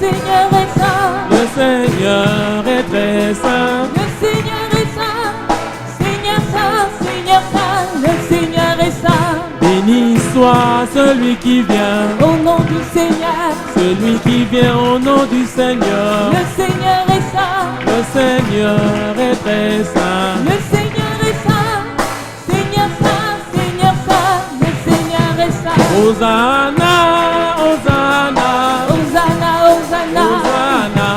Seigneur est saint. Le Seigneur est très saint. Le Seigneur est saint. Seigneur saint, Seigneur saint. Le Seigneur est saint. Béni soit celui qui vient. Au nom du Seigneur. Celui qui vient au nom du Seigneur. Le Seigneur est saint. Le Seigneur est très saint. Le Seigneur est saint. Seigneur saint, Seigneur saint. Le Seigneur est saint. Hosanna, Hosanna, Hosanna, Hosanna. Hosanna,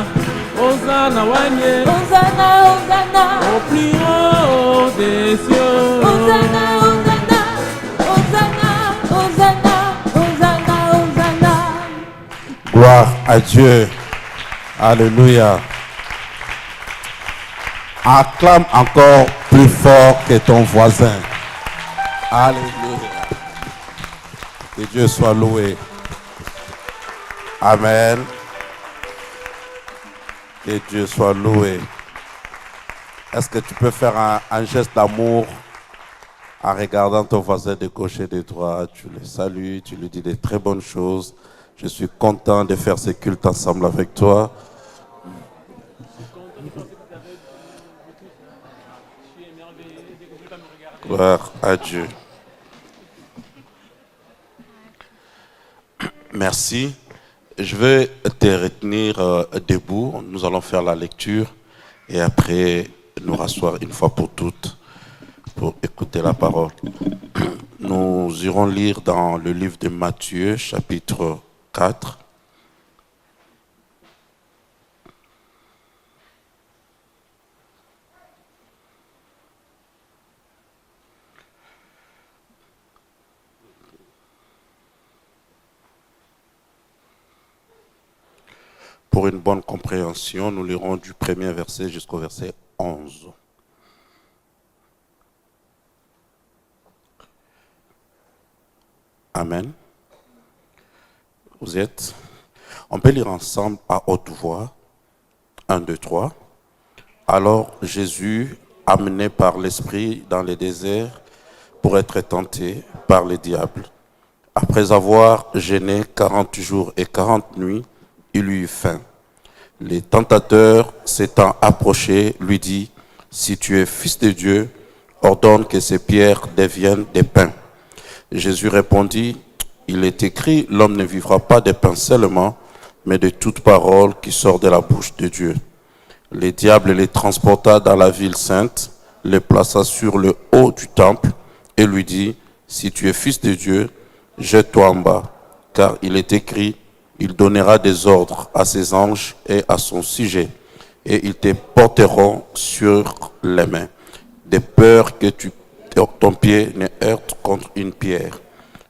Hosanna, Wanye, Hosanna, Hosanna. au plus haut des cieux. Hosanna, Hosanna. Hosanna, Hosanna. Hosanna, Hosanna. Gloire à Dieu. Alléluia. Acclame encore plus fort que ton voisin. Alléluia. Que Dieu soit loué. Amen. Que Dieu soit loué. Est-ce que tu peux faire un geste d'amour en regardant ton voisin de gauche et de droite? Tu le salues, tu lui dis des très bonnes choses. Je suis content de faire ce culte ensemble avec toi. Gloire à Dieu. Merci. Je vais te retenir debout. Nous allons faire la lecture et après nous rasseoir une fois pour toutes pour écouter la parole. Nous irons lire dans le livre de Matthieu, chapitre 4. Pour une bonne compréhension, nous lirons du premier verset jusqu'au verset 11. Amen. Vous êtes? On peut lire ensemble à haute voix. 1, 2, 3. Alors Jésus, amené par l'Esprit dans le désert pour être tenté par le diable. Après avoir jeûné 40 jours et 40 nuits, il eut faim. Les tentateurs s'étant approchés, lui dit, « Si tu es fils de Dieu, ordonne que ces pierres deviennent des pains. » Jésus répondit, « Il est écrit, l'homme ne vivra pas de pain seulement, mais de toute parole qui sort de la bouche de Dieu. » Le diable les transporta dans la ville sainte, les plaça sur le haut du temple et lui dit, « Si tu es fils de Dieu, jette-toi en bas, car il est écrit, il donnera des ordres à ses anges et à son sujet, et ils te porteront sur les mains, de peur que ton pied ne heurte contre une pierre. »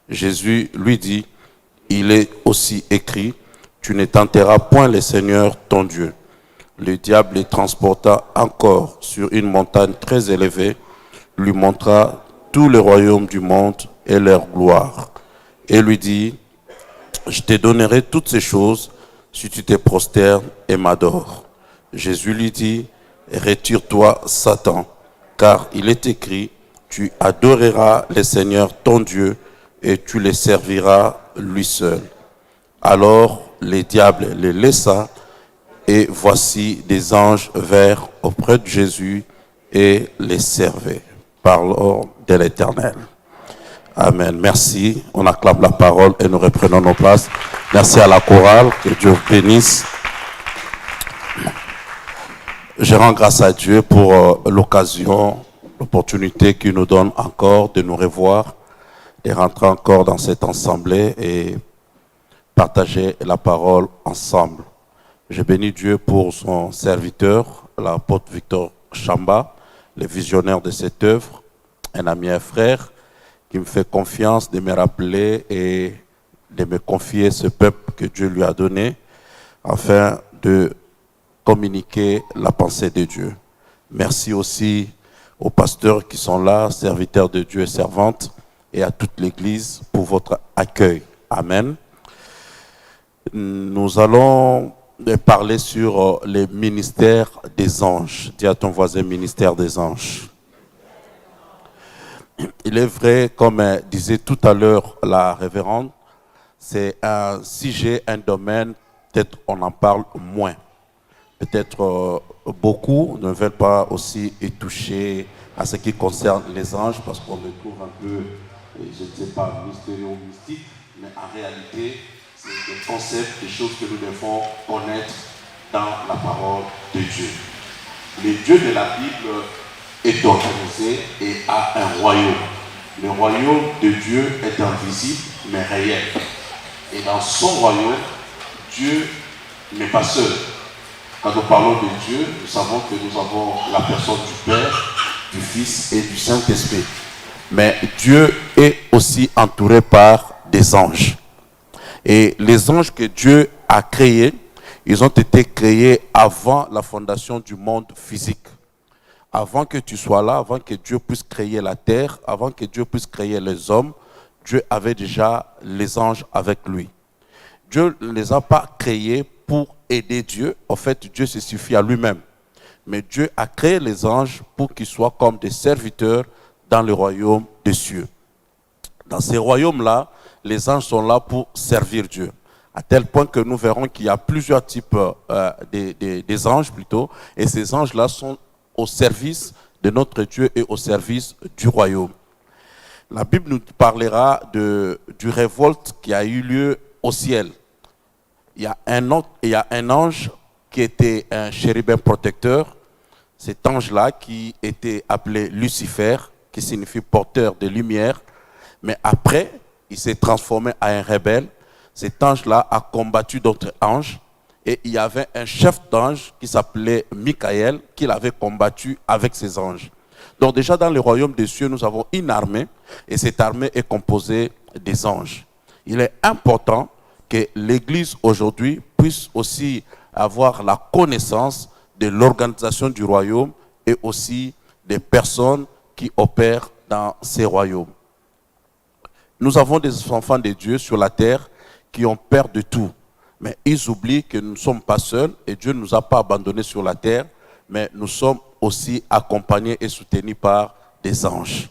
Jésus lui dit, « Il est aussi écrit, tu ne tenteras point le Seigneur ton Dieu. » Le diable les transporta encore sur une montagne très élevée, lui montra tout le royaume du monde et leur gloire, et lui dit, « Je te donnerai toutes ces choses si tu te prosternes et m'adores. » Jésus lui dit, « Retire-toi, Satan, car il est écrit, tu adoreras le Seigneur ton Dieu et tu le serviras lui seul. » Alors le diable les laissa, et voici des anges vinrent auprès de Jésus et les servaient. Parlons de l'Éternel. Amen. Merci. On acclame la parole et nous reprenons nos places. Merci à la chorale. Que Dieu vous bénisse. Je rends grâce à Dieu pour l'occasion, l'opportunité qu'il nous donne encore de nous revoir, de rentrer encore dans cette assemblée et partager la parole ensemble. Je bénis Dieu pour son serviteur, l'apôtre Victor Chamba, le visionnaire de cette œuvre, un ami et un frère qui me fait confiance de me rappeler et de me confier ce peuple que Dieu lui a donné afin de communiquer la pensée de Dieu. Merci aussi aux pasteurs qui sont là, serviteurs de Dieu et servantes, et à toute l'Église pour votre accueil. Amen. Nous allons parler sur les ministères des anges. Dis à ton voisin, ministère des anges. Il est vrai, comme disait tout à l'heure la révérende, c'est un sujet, un domaine peut-être on en parle moins. Peut-être beaucoup ne veulent pas aussi y toucher à ce qui concerne les anges parce qu'on le trouve un peu, je ne sais pas, mystérieux ou mystique, mais en réalité, c'est des concepts, des choses que nous devons connaître dans la parole de Dieu. Le Dieu de la Bible est organisé et a un royaume. Le royaume de Dieu est invisible mais réel. Et dans son royaume, Dieu n'est pas seul. Quand nous parlons de Dieu, nous savons que nous avons la personne du Père, du Fils et du Saint-Esprit. Mais Dieu est aussi entouré par des anges. Et les anges que Dieu a créés, ils ont été créés avant la fondation du monde physique. Avant que tu sois là, avant que Dieu puisse créer la terre, avant que Dieu puisse créer les hommes, Dieu avait déjà les anges avec lui. Dieu ne les a pas créés pour aider Dieu. En fait, Dieu se suffit à lui-même. Mais Dieu a créé les anges pour qu'ils soient comme des serviteurs dans le royaume des cieux. Dans ces royaumes-là, les anges sont là pour servir Dieu. À tel point que nous verrons qu'il y a plusieurs types des anges plutôt. Et ces anges-là sont au service de notre Dieu et au service du royaume. La Bible nous parlera du révolte qui a eu lieu au ciel. Il y a un ange qui était un chérubin protecteur. Cet ange-là qui était appelé Lucifer, qui signifie porteur de lumière. Mais après, il s'est transformé en un rebelle. Cet ange-là a combattu d'autres anges. Et il y avait un chef d'ange qui s'appelait Michael, qui l'avait combattu avec ses anges. Donc déjà dans le royaume des cieux, nous avons une armée. Et cette armée est composée des anges. Il est important que l'Église aujourd'hui puisse aussi avoir la connaissance de l'organisation du royaume et aussi des personnes qui opèrent dans ces royaumes. Nous avons des enfants de Dieu sur la terre qui ont peur de tout. Mais ils oublient que nous ne sommes pas seuls et Dieu ne nous a pas abandonnés sur la terre, mais nous sommes aussi accompagnés et soutenus par des anges.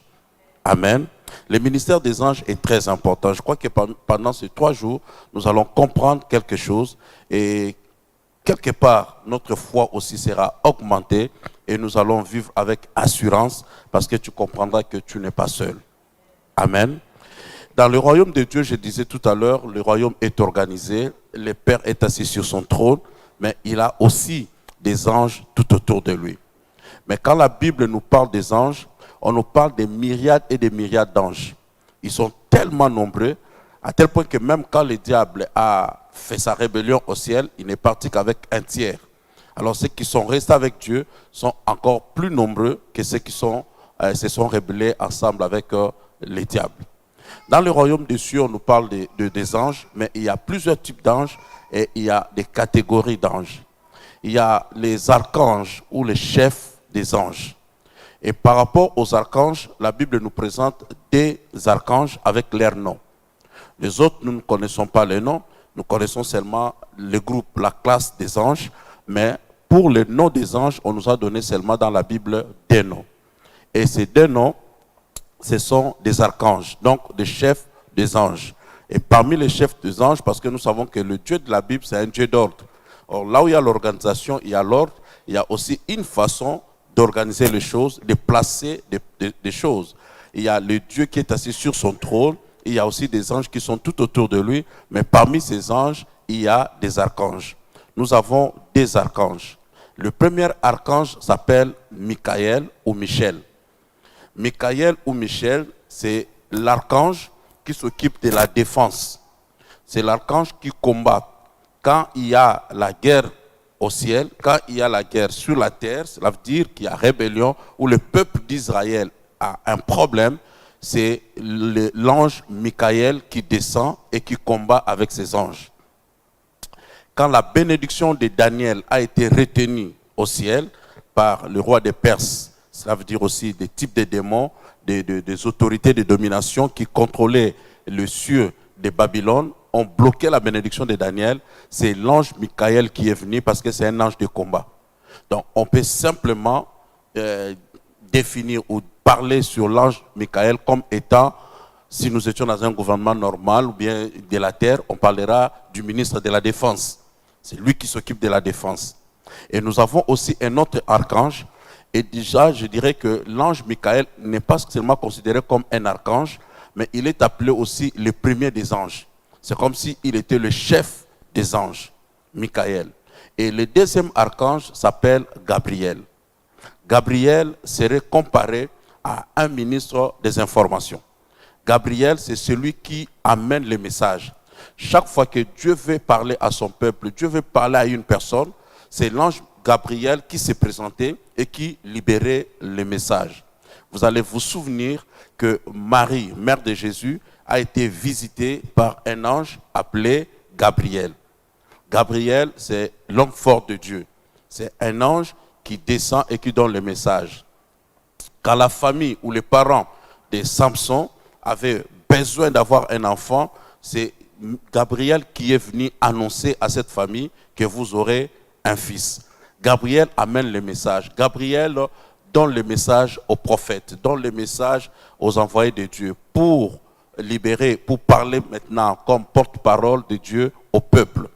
Amen. Le ministère des anges est très important. Je crois que pendant ces 3 jours, nous allons comprendre quelque chose et quelque part, notre foi aussi sera augmentée et nous allons vivre avec assurance parce que tu comprendras que tu n'es pas seul. Amen. Dans le royaume de Dieu, je disais tout à l'heure, le royaume est organisé, le Père est assis sur son trône, mais il a aussi des anges tout autour de lui. Mais quand la Bible nous parle des anges, on nous parle des myriades et des myriades d'anges. Ils sont tellement nombreux, à tel point que même quand le diable a fait sa rébellion au ciel, il n'est parti qu'avec un tiers. Alors ceux qui sont restés avec Dieu sont encore plus nombreux que ceux qui se sont rebellés ensemble avec le diable. Dans le royaume des cieux, on nous parle des anges, mais il y a plusieurs types d'anges et il y a des catégories d'anges. Il y a les archanges ou les chefs des anges. Et par rapport aux archanges, la Bible nous présente des archanges avec leurs noms. Les autres, nous ne connaissons pas les noms, nous connaissons seulement le groupe, la classe des anges, mais pour les noms des anges, on nous a donné seulement dans la Bible des noms. Et ces 2 noms, ce sont des archanges, donc des chefs des anges. Et parmi les chefs des anges, parce que nous savons que le Dieu de la Bible, c'est un Dieu d'ordre. Or, là où il y a l'organisation, il y a l'ordre, il y a aussi une façon d'organiser les choses, de placer des choses. Il y a le Dieu qui est assis sur son trône, il y a aussi des anges qui sont tout autour de lui, mais parmi ces anges, il y a des archanges. Nous avons des archanges. Le premier archange s'appelle Michael ou Michel. Michael ou Michel, c'est l'archange qui s'occupe de la défense. C'est l'archange qui combat. Quand il y a la guerre au ciel, quand il y a la guerre sur la terre, cela veut dire qu'il y a rébellion, où le peuple d'Israël a un problème, c'est l'ange Michael qui descend et qui combat avec ses anges. Quand la bénédiction de Daniel a été retenue au ciel par le roi des Perses, cela veut dire aussi des types de démons, des autorités de domination qui contrôlaient le cieux de Babylone, ont bloqué la bénédiction de Daniel. C'est l'ange Michael qui est venu parce que c'est un ange de combat. Donc on peut simplement définir ou parler sur l'ange Michael comme étant, si nous étions dans un gouvernement normal ou bien de la terre, on parlera du ministre de la Défense. C'est lui qui s'occupe de la défense. Et nous avons aussi un autre archange. Et déjà, je dirais que l'ange Michael n'est pas seulement considéré comme un archange, mais il est appelé aussi le premier des anges. C'est comme s'il était le chef des anges, Michael. Et le deuxième archange s'appelle Gabriel. Gabriel serait comparé à un ministre des informations. Gabriel, c'est celui qui amène les messages. Chaque fois que Dieu veut parler à son peuple, Dieu veut parler à une personne, c'est l'ange Gabriel qui s'est présenté et qui libérait les messages. Vous allez vous souvenir que Marie, mère de Jésus, a été visitée par un ange appelé Gabriel. Gabriel, c'est l'homme fort de Dieu. C'est un ange qui descend et qui donne le message. Quand la famille ou les parents de Samson avaient besoin d'avoir un enfant, c'est Gabriel qui est venu annoncer à cette famille que vous aurez un fils. Gabriel amène le message. Gabriel donne le message aux prophètes, donne le message aux envoyés de Dieu pour libérer, pour parler maintenant comme porte-parole de Dieu au peuple.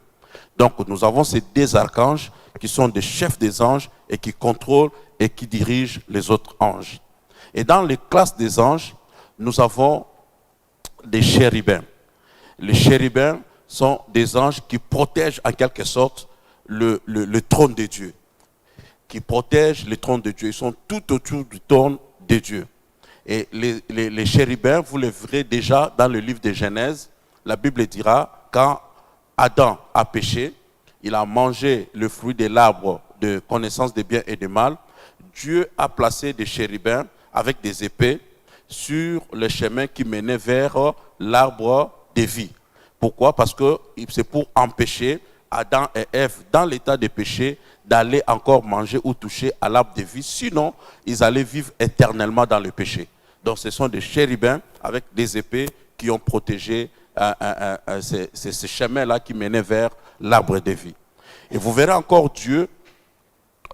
Donc nous avons ces deux archanges qui sont des chefs des anges et qui contrôlent et qui dirigent les autres anges. Et dans les classes des anges, nous avons des chérubins. Les chérubins sont des anges qui protègent en quelque sorte le trône de Dieu. Qui protègent le trône de Dieu. Ils sont tout autour du trône de Dieu. Et les chérubins, vous les verrez déjà dans le livre de Genèse. La Bible dira, quand Adam a péché, il a mangé le fruit de l'arbre de connaissance des biens et des mal. Dieu a placé des chérubins avec des épées sur le chemin qui menait vers l'arbre de vie. Pourquoi? Parce que c'est pour empêcher Adam et Ève, dans l'état de péché, d'aller encore manger ou toucher à l'arbre de vie. Sinon, ils allaient vivre éternellement dans le péché. Donc ce sont des chérubins avec des épées qui ont protégé ce chemin-là qui menait vers l'arbre de vie. Et vous verrez encore Dieu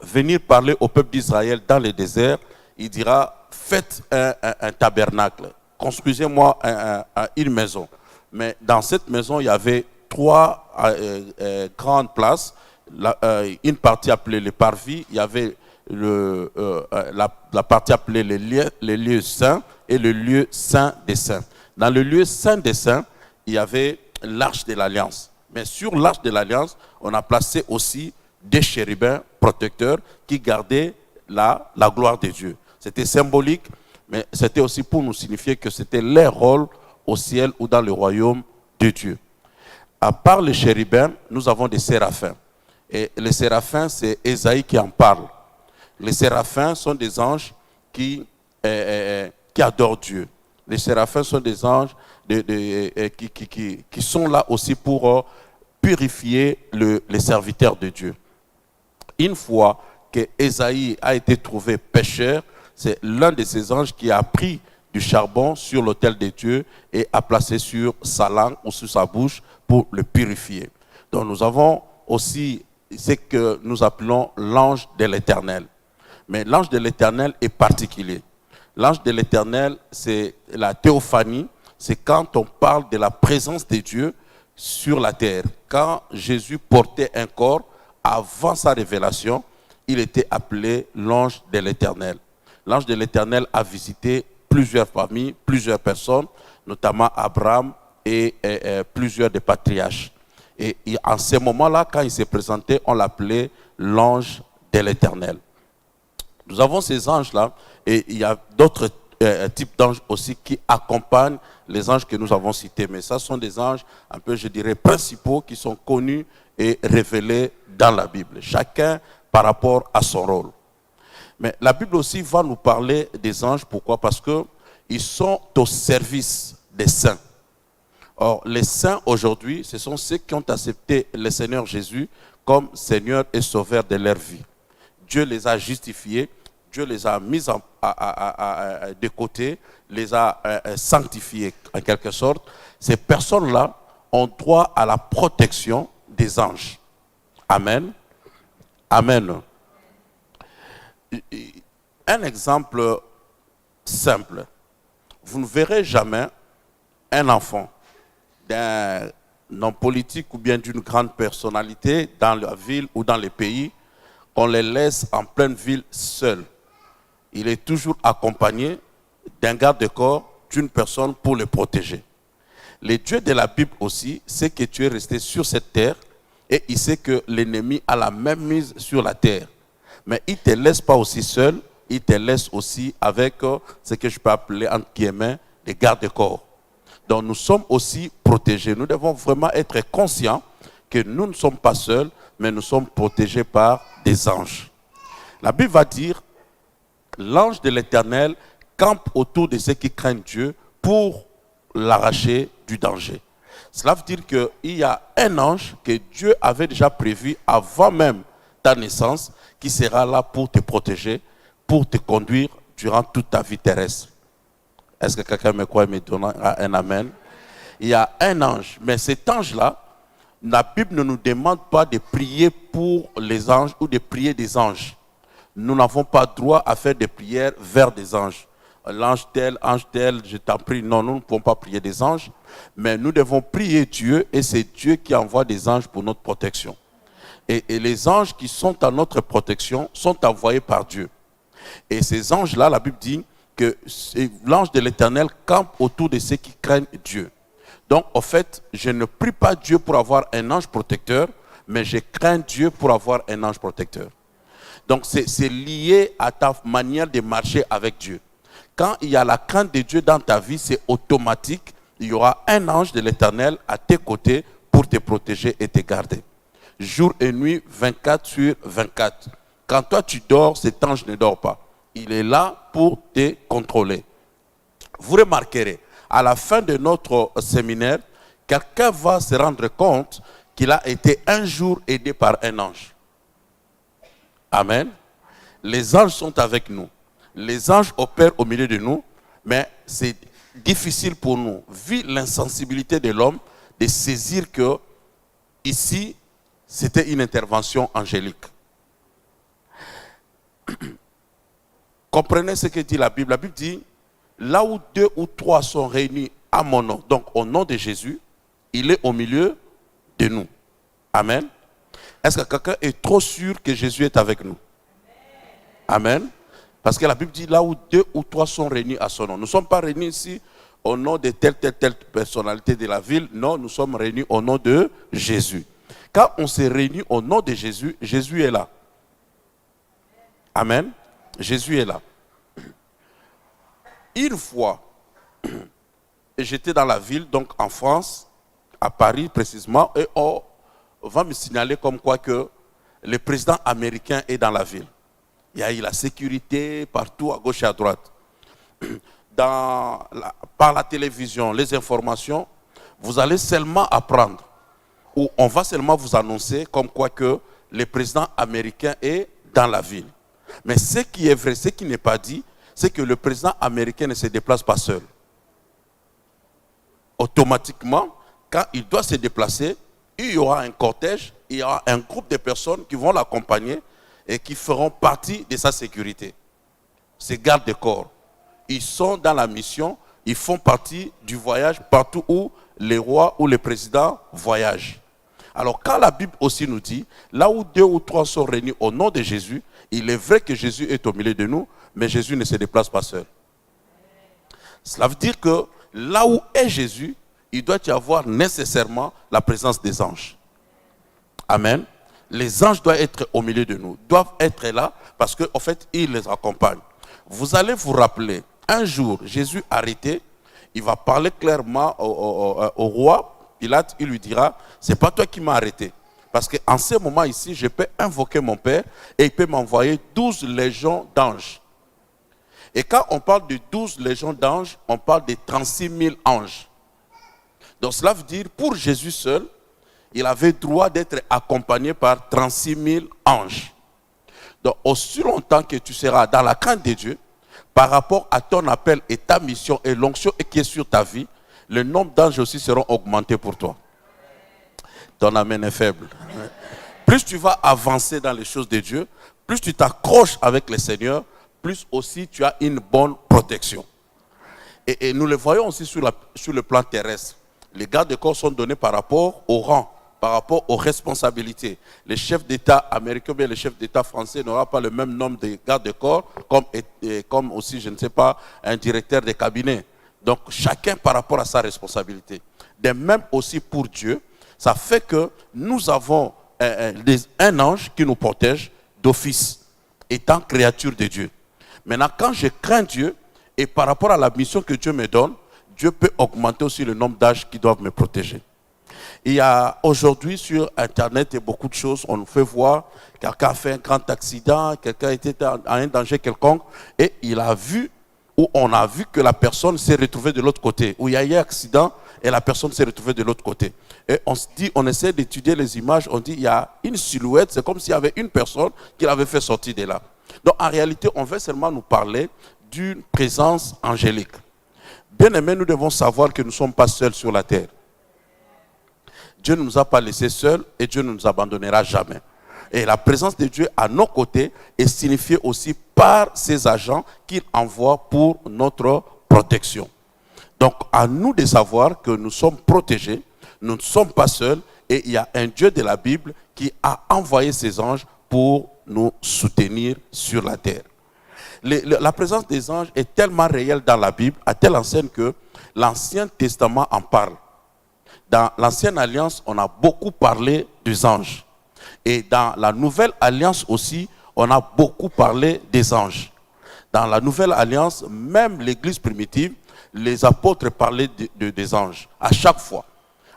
venir parler au peuple d'Israël dans le désert. Il dira, faites un tabernacle, construisez-moi une maison. Mais dans cette maison, il y avait trois grandes places. Une partie appelée le parvis, il y avait la partie appelée les lieux saints et le lieu saint des saints. Dans le lieu saint des saints, il y avait l'arche de l'alliance. Mais sur l'arche de l'alliance, on a placé aussi des chérubins protecteurs qui gardaient la gloire de Dieu. C'était symbolique, mais c'était aussi pour nous signifier que c'était leur rôle au ciel ou dans le royaume de Dieu. À part les chérubins, nous avons des séraphins. Et les séraphins, c'est Ésaïe qui en parle. Les séraphins sont des anges qui adorent Dieu. Les séraphins sont des anges qui sont là aussi pour purifier les serviteurs de Dieu. Une fois que Ésaïe a été trouvé pécheur, c'est l'un de ces anges qui a pris du charbon sur l'autel de Dieu et a placé sur sa langue ou sur sa bouche pour le purifier. Donc nous avons aussi ce que nous appelons l'ange de l'Éternel. Mais l'ange de l'Éternel est particulier. L'ange de l'Éternel, c'est la théophanie, c'est quand on parle de la présence de Dieu sur la terre. Quand Jésus portait un corps, avant sa révélation, il était appelé l'ange de l'Éternel. L'ange de l'Éternel a visité plusieurs familles, plusieurs personnes, notamment Abraham et plusieurs des patriarches. Et en ce moment-là, quand il s'est présenté, on l'appelait l'ange de l'Éternel. Nous avons ces anges-là, et il y a d'autres types d'anges aussi qui accompagnent les anges que nous avons cités. Mais ça sont des anges un peu, je dirais, principaux qui sont connus et révélés dans la Bible. Chacun par rapport à son rôle. Mais la Bible aussi va nous parler des anges. Pourquoi? Parce qu'ils sont au service des saints. Or, les saints aujourd'hui, ce sont ceux qui ont accepté le Seigneur Jésus comme Seigneur et Sauveur de leur vie. Dieu les a justifiés, Dieu les a mis de côté, les a sanctifiés en quelque sorte. Ces personnes-là ont droit à la protection des anges. Amen. Amen. Un exemple simple. Vous ne verrez jamais un enfant d'un non politique ou bien d'une grande personnalité dans la ville ou dans les pays, qu'on les laisse en pleine ville seuls. Il est toujours accompagné d'un garde-corps, d'une personne pour le protéger. Le Dieu de la Bible aussi sait que tu es resté sur cette terre et il sait que l'ennemi a la même mise sur la terre. Mais il ne te laisse pas aussi seul, il te laisse aussi avec ce que je peux appeler entre guillemets des garde-corps. Donc nous sommes aussi protégés. Nous devons vraiment être conscients que nous ne sommes pas seuls, mais nous sommes protégés par des anges. La Bible va dire, l'ange de l'Éternel campe autour de ceux qui craignent Dieu pour l'arracher du danger. Cela veut dire qu'il y a un ange que Dieu avait déjà prévu avant même ta naissance, qui sera là pour te protéger, pour te conduire durant toute ta vie terrestre. Est-ce que quelqu'un me croit et me donnera un amen? Il y a un ange, mais cet ange-là, la Bible ne nous demande pas de prier pour les anges ou de prier des anges. Nous n'avons pas droit à faire des prières vers des anges. L'ange tel, je t'en prie. Non, nous ne pouvons pas prier des anges, mais nous devons prier Dieu et c'est Dieu qui envoie des anges pour notre protection. Et les anges qui sont à notre protection sont envoyés par Dieu. Et ces anges-là, la Bible dit que l'ange de l'Éternel campe autour de ceux qui craignent Dieu. Donc, en fait, je ne prie pas Dieu pour avoir un ange protecteur, mais je crains Dieu pour avoir un ange protecteur. Donc, c'est lié à ta manière de marcher avec Dieu. Quand il y a la crainte de Dieu dans ta vie, c'est automatique. Il y aura un ange de l'Éternel à tes côtés pour te protéger et te garder. Jour et nuit, 24 sur 24. Quand toi tu dors, cet ange ne dort pas. Il est là pour te contrôler. Vous remarquerez, à la fin de notre séminaire, quelqu'un va se rendre compte qu'il a été un jour aidé par un ange. Amen. Les anges sont avec nous. Les anges opèrent au milieu de nous, mais c'est difficile pour nous, vu l'insensibilité de l'homme, de saisir que ici, c'était une intervention angélique. Comprenez ce que dit la Bible. La Bible dit, là où 2 ou 3 sont réunis à mon nom, donc au nom de Jésus, il est au milieu de nous. Amen. Est-ce que quelqu'un est trop sûr que Jésus est avec nous? Amen. Parce que la Bible dit, là où 2 ou 3 sont réunis à son nom. Nous ne sommes pas réunis ici au nom de telle personnalité de la ville. Non, nous sommes réunis au nom de Jésus. Quand on s'est réunis au nom de Jésus, Jésus est là. Amen. Jésus est là. Une fois, j'étais dans la ville, donc en France, à Paris précisément, et on va me signaler comme quoi que le président américain est dans la ville. Il y a eu la sécurité partout, à gauche et à droite. Par la télévision, les informations, vous allez seulement apprendre, ou on va seulement vous annoncer comme quoi que le président américain est dans la ville. Mais ce qui est vrai, ce qui n'est pas dit, c'est que le président américain ne se déplace pas seul. Automatiquement, quand il doit se déplacer, il y aura un cortège, il y aura un groupe de personnes qui vont l'accompagner et qui feront partie de sa sécurité. Ces gardes-corps, ils sont dans la mission, ils font partie du voyage partout où les rois ou les présidents voyagent. Alors quand la Bible aussi nous dit, là où 2 ou 3 sont réunis au nom de Jésus, il est vrai que Jésus est au milieu de nous, mais Jésus ne se déplace pas seul. Cela veut dire que là où est Jésus, il doit y avoir nécessairement la présence des anges. Amen. Les anges doivent être au milieu de nous, doivent être là parce qu'en fait, ils les accompagnent. Vous allez vous rappeler, un jour, Jésus arrêté, il va parler clairement au roi Pilate, il lui dira, c'est pas toi qui m'as arrêté. Parce qu'en ce moment ici, je peux invoquer mon Père et il peut m'envoyer 12 légions d'anges. Et quand on parle de 12 légions d'anges, on parle de 36 000 anges. Donc cela veut dire, pour Jésus seul, il avait droit d'être accompagné par 36 000 anges. Donc aussi longtemps que tu seras dans la crainte de Dieu, par rapport à ton appel et ta mission et l'onction qui est sur ta vie, le nombre d'anges aussi seront augmentés pour toi. Ton amen est faible. Plus tu vas avancer dans les choses de Dieu, plus tu t'accroches avec le Seigneur, plus aussi tu as une bonne protection. Et nous le voyons aussi sur le plan terrestre. Les gardes de corps sont donnés par rapport au rang, par rapport aux responsabilités. Les chefs d'État américains, bien les chefs d'État français n'auront pas le même nombre de gardes de corps comme aussi, je ne sais pas, un directeur de cabinet. Donc chacun par rapport à sa responsabilité. De même aussi pour Dieu, ça fait que nous avons un ange qui nous protège d'office, étant créature de Dieu. Maintenant, quand je crains Dieu, et par rapport à la mission que Dieu me donne, Dieu peut augmenter aussi le nombre d'âges qui doivent me protéger. Il y a aujourd'hui sur Internet et beaucoup de choses, on nous fait voir, quelqu'un a fait un grand accident, quelqu'un était à un danger quelconque, et il a vu, ou on a vu que la personne s'est retrouvée de l'autre côté, où il y a eu un accident et la personne s'est retrouvée de l'autre côté. Et on se dit, on essaie d'étudier les images, on dit il y a une silhouette, c'est comme s'il y avait une personne qui l'avait fait sortir de là. Donc en réalité, on veut seulement nous parler d'une présence angélique. Bien aimés, nous devons savoir que nous ne sommes pas seuls sur la terre. Dieu ne nous a pas laissés seuls et Dieu ne nous abandonnera jamais. Et la présence de Dieu à nos côtés est signifiée aussi par ses agents qu'il envoie pour notre protection. Donc à nous de savoir que nous sommes protégés, nous ne sommes pas seuls et il y a un Dieu de la Bible qui a envoyé ses anges pour nous soutenir sur la terre. La présence des anges est tellement réelle dans la Bible, à telle enseigne que l'Ancien Testament en parle. Dans l'Ancienne Alliance, on a beaucoup parlé des anges. Et dans la Nouvelle Alliance aussi, on a beaucoup parlé des anges. Dans la Nouvelle Alliance, même l'Église primitive, les apôtres parlaient des anges, à chaque fois.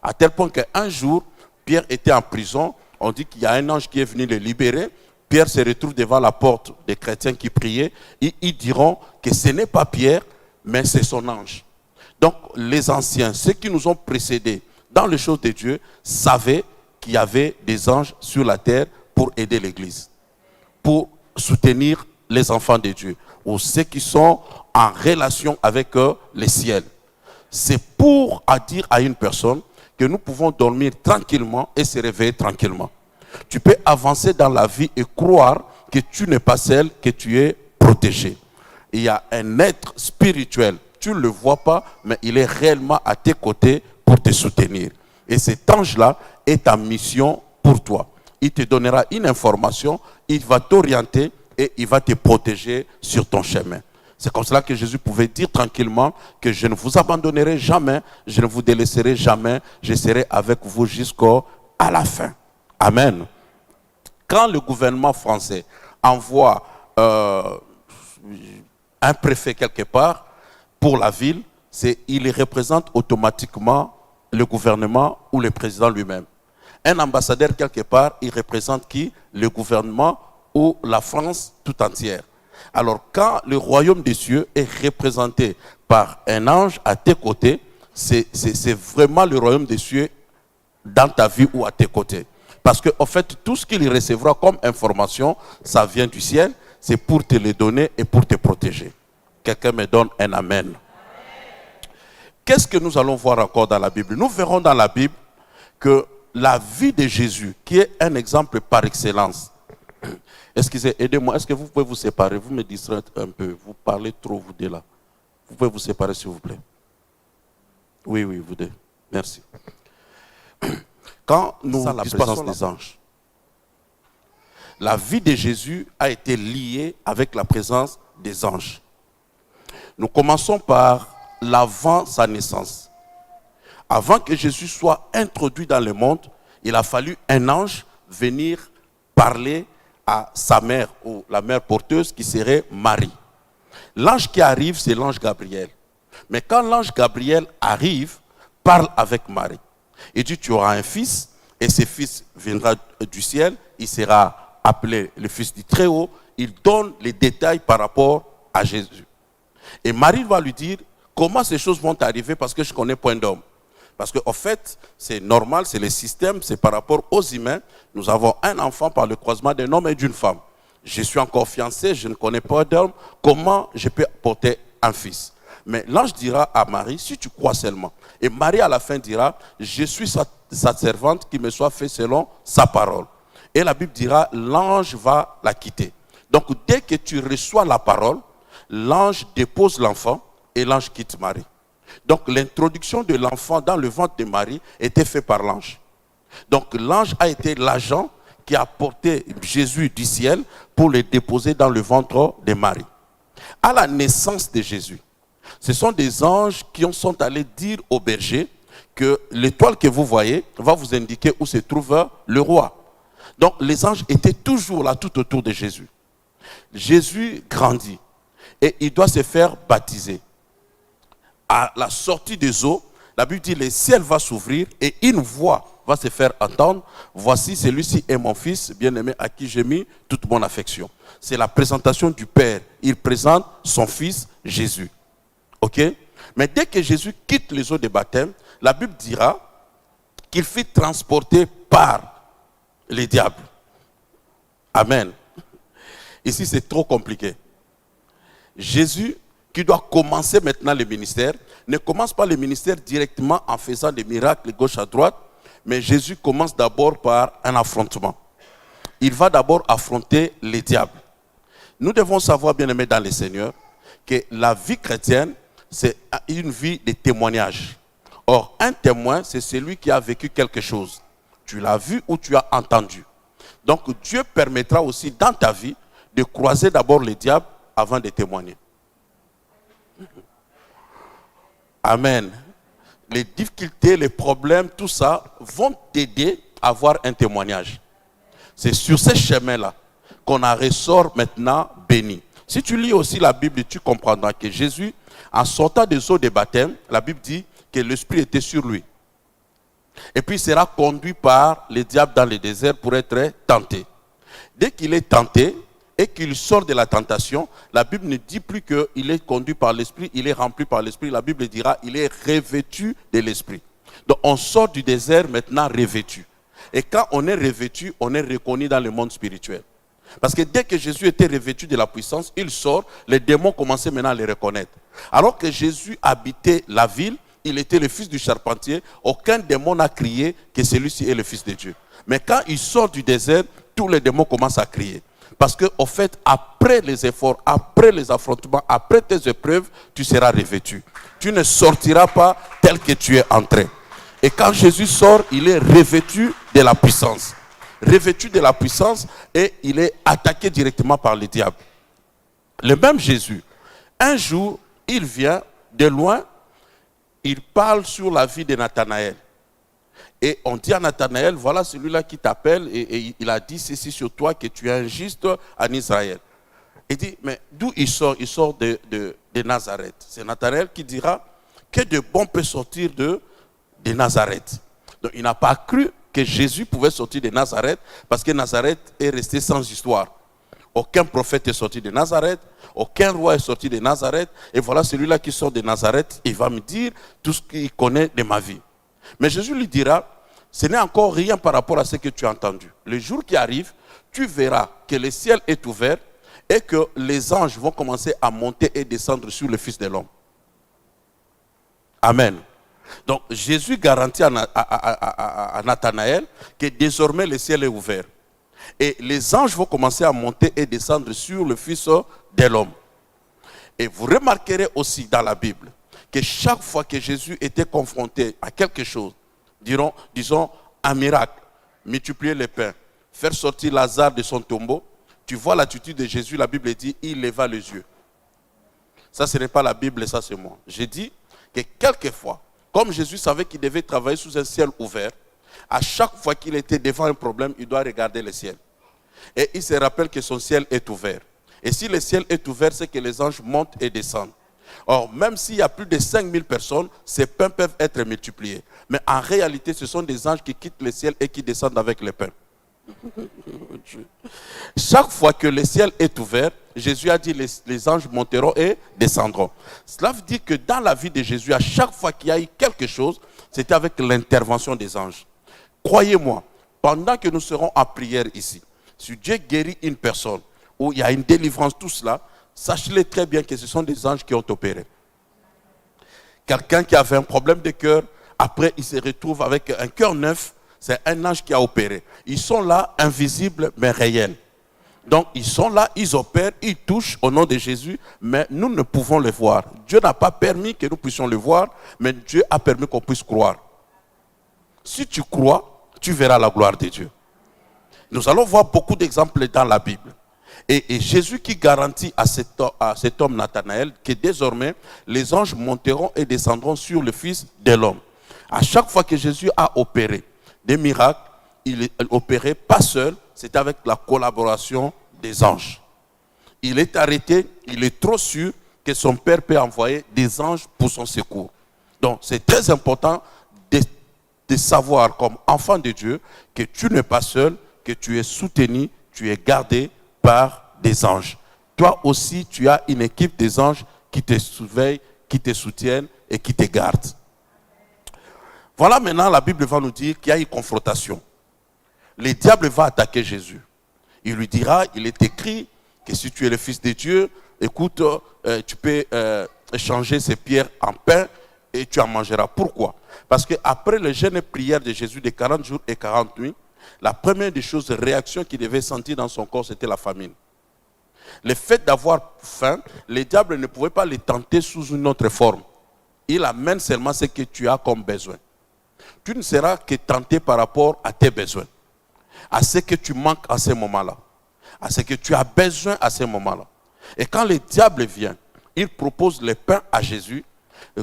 À tel point qu'un jour, Pierre était en prison, on dit qu'il y a un ange qui est venu le libérer. Pierre se retrouve devant la porte des chrétiens qui priaient. Et ils diront que ce n'est pas Pierre, mais c'est son ange. Donc les anciens, ceux qui nous ont précédés dans les choses de Dieu, savaient qu'il y avait des anges sur la terre pour aider l'Église, pour soutenir les enfants de Dieu, ou ceux qui sont en relation avec le ciel. C'est pour dire à une personne que nous pouvons dormir tranquillement et se réveiller tranquillement. Tu peux avancer dans la vie et croire que tu n'es pas seul, que tu es protégé. Il y a un être spirituel, tu ne le vois pas, mais il est réellement à tes côtés pour te soutenir. Et cet ange-là est en mission pour toi. Il te donnera une information, il va t'orienter et il va te protéger sur ton chemin. C'est comme cela que Jésus pouvait dire tranquillement que je ne vous abandonnerai jamais, je ne vous délaisserai jamais, je serai avec vous jusqu'à la fin. Amen. Quand le gouvernement français envoie un préfet quelque part pour la ville, il représente automatiquement le gouvernement ou le président lui-même. Un ambassadeur quelque part, il représente qui? Le gouvernement ou la France tout entière. Alors quand le royaume des cieux est représenté par un ange à tes côtés, c'est vraiment le royaume des cieux dans ta vie ou à tes côtés. Parce qu'en fait, tout ce qu'il recevra comme information, ça vient du ciel, c'est pour te le donner et pour te protéger. Quelqu'un me donne un amen. Qu'est-ce que nous allons voir encore dans la Bible? Nous verrons dans la Bible que la vie de Jésus, qui est un exemple par excellence. Excusez, aidez-moi, est-ce que vous pouvez vous séparer? Vous me distrayez un peu, vous parlez trop, vous deux là. Vous pouvez vous séparer s'il vous plaît? Oui, vous deux. Merci. Quand nous la présence des anges, la vie de Jésus a été liée avec la présence des anges. Nous commençons par l'avant sa naissance. Avant que Jésus soit introduit dans le monde, il a fallu un ange venir parler à sa mère, ou la mère porteuse qui serait Marie. L'ange qui arrive, c'est l'ange Gabriel. Mais quand l'ange Gabriel arrive, parle avec Marie. Il dit, tu auras un fils, et ce fils viendra du ciel, il sera appelé le fils du Très-Haut. Il donne les détails par rapport à Jésus. Et Marie va lui dire, comment ces choses vont arriver parce que je connais point d'homme. Parce qu'en fait, c'est normal, c'est le système, c'est par rapport aux humains. Nous avons un enfant par le croisement d'un homme et d'une femme. Je suis encore fiancé, je ne connais pas d'homme. Comment je peux porter un fils? Mais l'ange dira à Marie, si tu crois seulement. Et Marie à la fin dira, je suis sa servante, qui me soit fait selon sa parole. Et la Bible dira, l'ange va la quitter. Donc dès que tu reçois la parole, l'ange dépose l'enfant et l'ange quitte Marie. Donc l'introduction de l'enfant dans le ventre de Marie était faite par l'ange. Donc l'ange a été l'agent qui a porté Jésus du ciel pour le déposer dans le ventre de Marie. À la naissance de Jésus, ce sont des anges qui sont allés dire au berger que l'étoile que vous voyez va vous indiquer où se trouve le roi. Donc les anges étaient toujours là tout autour de Jésus. Jésus grandit et il doit se faire baptiser. À la sortie des eaux, la Bible dit le ciel va s'ouvrir et une voix va se faire entendre. Voici, celui-ci est mon fils bien-aimé à qui j'ai mis toute mon affection. C'est la présentation du Père. Il présente son fils Jésus. Ok? Mais dès que Jésus quitte les eaux de baptême, la Bible dira qu'il fut transporté par les diables. Amen. Ici, c'est trop compliqué. Jésus, qui doit commencer maintenant le ministère, ne commence pas le ministère directement en faisant des miracles gauche à droite, mais Jésus commence d'abord par un affrontement. Il va d'abord affronter les diables. Nous devons savoir, bien aimés dans le Seigneur, que la vie chrétienne, c'est une vie de témoignage. Or, un témoin, c'est celui qui a vécu quelque chose. Tu l'as vu ou tu as entendu. Donc, Dieu permettra aussi dans ta vie de croiser d'abord les diables avant de témoigner. Amen. Les difficultés, les problèmes, tout ça vont t'aider à avoir un témoignage. C'est sur ce chemin-là qu'on en ressort maintenant béni. Si tu lis aussi la Bible, tu comprendras que Jésus, en sortant des eaux de baptême, la Bible dit que l'Esprit était sur lui. Et puis il sera conduit par les diables dans le désert pour être tenté. Dès qu'il est tenté et qu'il sort de la tentation, la Bible ne dit plus qu'il est conduit par l'Esprit, il est rempli par l'Esprit. La Bible dira qu'il est revêtu de l'Esprit. Donc on sort du désert maintenant revêtu. Et quand on est revêtu, on est reconnu dans le monde spirituel. Parce que dès que Jésus était revêtu de la puissance, il sort, les démons commençaient maintenant à le reconnaître. Alors que Jésus habitait la ville, il était le fils du charpentier, aucun démon n'a crié que celui-ci est le fils de Dieu. Mais quand il sort du désert, tous les démons commencent à crier. Parce qu'au fait, après les efforts, après les affrontements, après tes épreuves, tu seras revêtu. Tu ne sortiras pas tel que tu es entré. Et quand Jésus sort, il est revêtu de la puissance. Revêtu de la puissance et il est attaqué directement par le diable. Le même Jésus, un jour, il vient de loin, il parle sur la vie de Nathanaël. Et on dit à Nathanaël, voilà celui-là qui t'appelle et il a dit ceci sur toi que tu es un juste en Israël. Il dit, mais d'où il sort? Il sort de Nazareth. C'est Nathanaël qui dira que de bon peut sortir de Nazareth. Donc il n'a pas cru que Jésus pouvait sortir de Nazareth parce que Nazareth est resté sans histoire. Aucun prophète est sorti de Nazareth, aucun roi est sorti de Nazareth. Et voilà celui-là qui sort de Nazareth, il va me dire tout ce qu'il connaît de ma vie. Mais Jésus lui dira, ce n'est encore rien par rapport à ce que tu as entendu. Le jour qui arrive, tu verras que le ciel est ouvert et que les anges vont commencer à monter et descendre sur le Fils de l'homme. Amen. Donc Jésus garantit à Nathanaël que désormais le ciel est ouvert. Et les anges vont commencer à monter et descendre sur le Fils de l'homme. Et vous remarquerez aussi dans la Bible que chaque fois que Jésus était confronté à quelque chose, disons un miracle, multiplier les pains, faire sortir Lazare de son tombeau, tu vois l'attitude de Jésus, la Bible dit, il leva les yeux. Ça, ce n'est pas la Bible, ça c'est moi. J'ai dit que quelquefois, comme Jésus savait qu'il devait travailler sous un ciel ouvert, à chaque fois qu'il était devant un problème, il doit regarder le ciel. Et il se rappelle que son ciel est ouvert. Et si le ciel est ouvert, c'est que les anges montent et descendent. Or, même s'il y a plus de 5000 personnes, ces pains peuvent être multipliés. Mais en réalité, ce sont des anges qui quittent le ciel et qui descendent avec les pains. Chaque fois que le ciel est ouvert, Jésus a dit les anges monteront et descendront. Cela veut dire que dans la vie de Jésus, à chaque fois qu'il y a eu quelque chose, c'était avec l'intervention des anges. Croyez-moi, pendant que nous serons en prière ici, si Dieu guérit une personne, où il y a une délivrance, tout cela, sachez-le très bien que ce sont des anges qui ont opéré. Quelqu'un qui avait un problème de cœur, après il se retrouve avec un cœur neuf, c'est un ange qui a opéré. Ils sont là, invisibles mais réels. Donc ils sont là, ils opèrent, ils touchent au nom de Jésus, mais nous ne pouvons le voir. Dieu n'a pas permis que nous puissions le voir, mais Dieu a permis qu'on puisse croire. Si tu crois, tu verras la gloire de Dieu. Nous allons voir beaucoup d'exemples dans la Bible. Et Jésus qui garantit à cet homme Nathanaël que désormais les anges monteront et descendront sur le Fils de l'homme. À chaque fois que Jésus a opéré des miracles, il opérait pas seul, c'est avec la collaboration des anges. Il est arrêté, il est trop sûr que son Père peut envoyer des anges pour son secours. Donc c'est très important de savoir comme enfant de Dieu que tu n'es pas seul, que tu es soutenu, tu es gardé par des anges. Toi aussi, tu as une équipe des anges qui te surveillent, qui te soutiennent et qui te gardent. Voilà maintenant, la Bible va nous dire qu'il y a une confrontation. Le diable va attaquer Jésus. Il lui dira, il est écrit que si tu es le Fils de Dieu, écoute, tu peux échanger ces pierres en pain et tu en mangeras. Pourquoi? Parce qu'après le jeûne et prière de Jésus de 40 jours et 40 nuits, la première des choses, réaction qu'il devait sentir dans son corps, c'était la famine. Le fait d'avoir faim, le diable ne pouvait pas le tenter sous une autre forme. Il amène seulement ce que tu as comme besoin. Tu ne seras que tenté par rapport à tes besoins, à ce que tu manques à ce moment-là, à ce que tu as besoin à ce moment-là. Et quand le diable vient, il propose le pain à Jésus.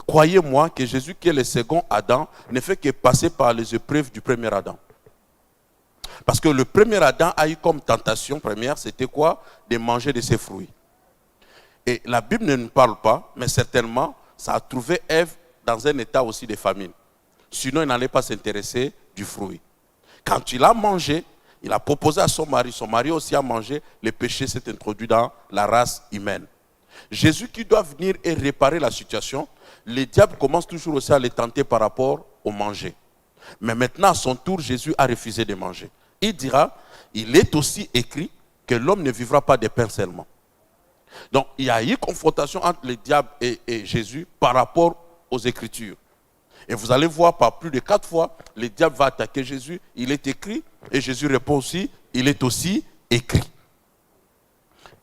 Croyez-moi que Jésus, qui est le second Adam, ne fait que passer par les épreuves du premier Adam. Parce que le premier Adam a eu comme tentation première, c'était quoi? De manger de ses fruits. Et la Bible ne nous parle pas, mais certainement, ça a trouvé Ève dans un état aussi de famine. Sinon, il n'allait pas s'intéresser du fruit. Quand il a mangé, il a proposé à son mari aussi a mangé, le péché s'est introduit dans la race humaine. Jésus qui doit venir et réparer la situation, le diable commence toujours aussi à le tenter par rapport au manger. Mais maintenant, à son tour, Jésus a refusé de manger. Il dira, il est aussi écrit que l'homme ne vivra pas de pain seulement. Donc, il y a eu confrontation entre le diable et Jésus par rapport aux Écritures. Et vous allez voir par plus de 4 fois, le diable va attaquer Jésus, il est écrit, et Jésus répond aussi, il est aussi écrit.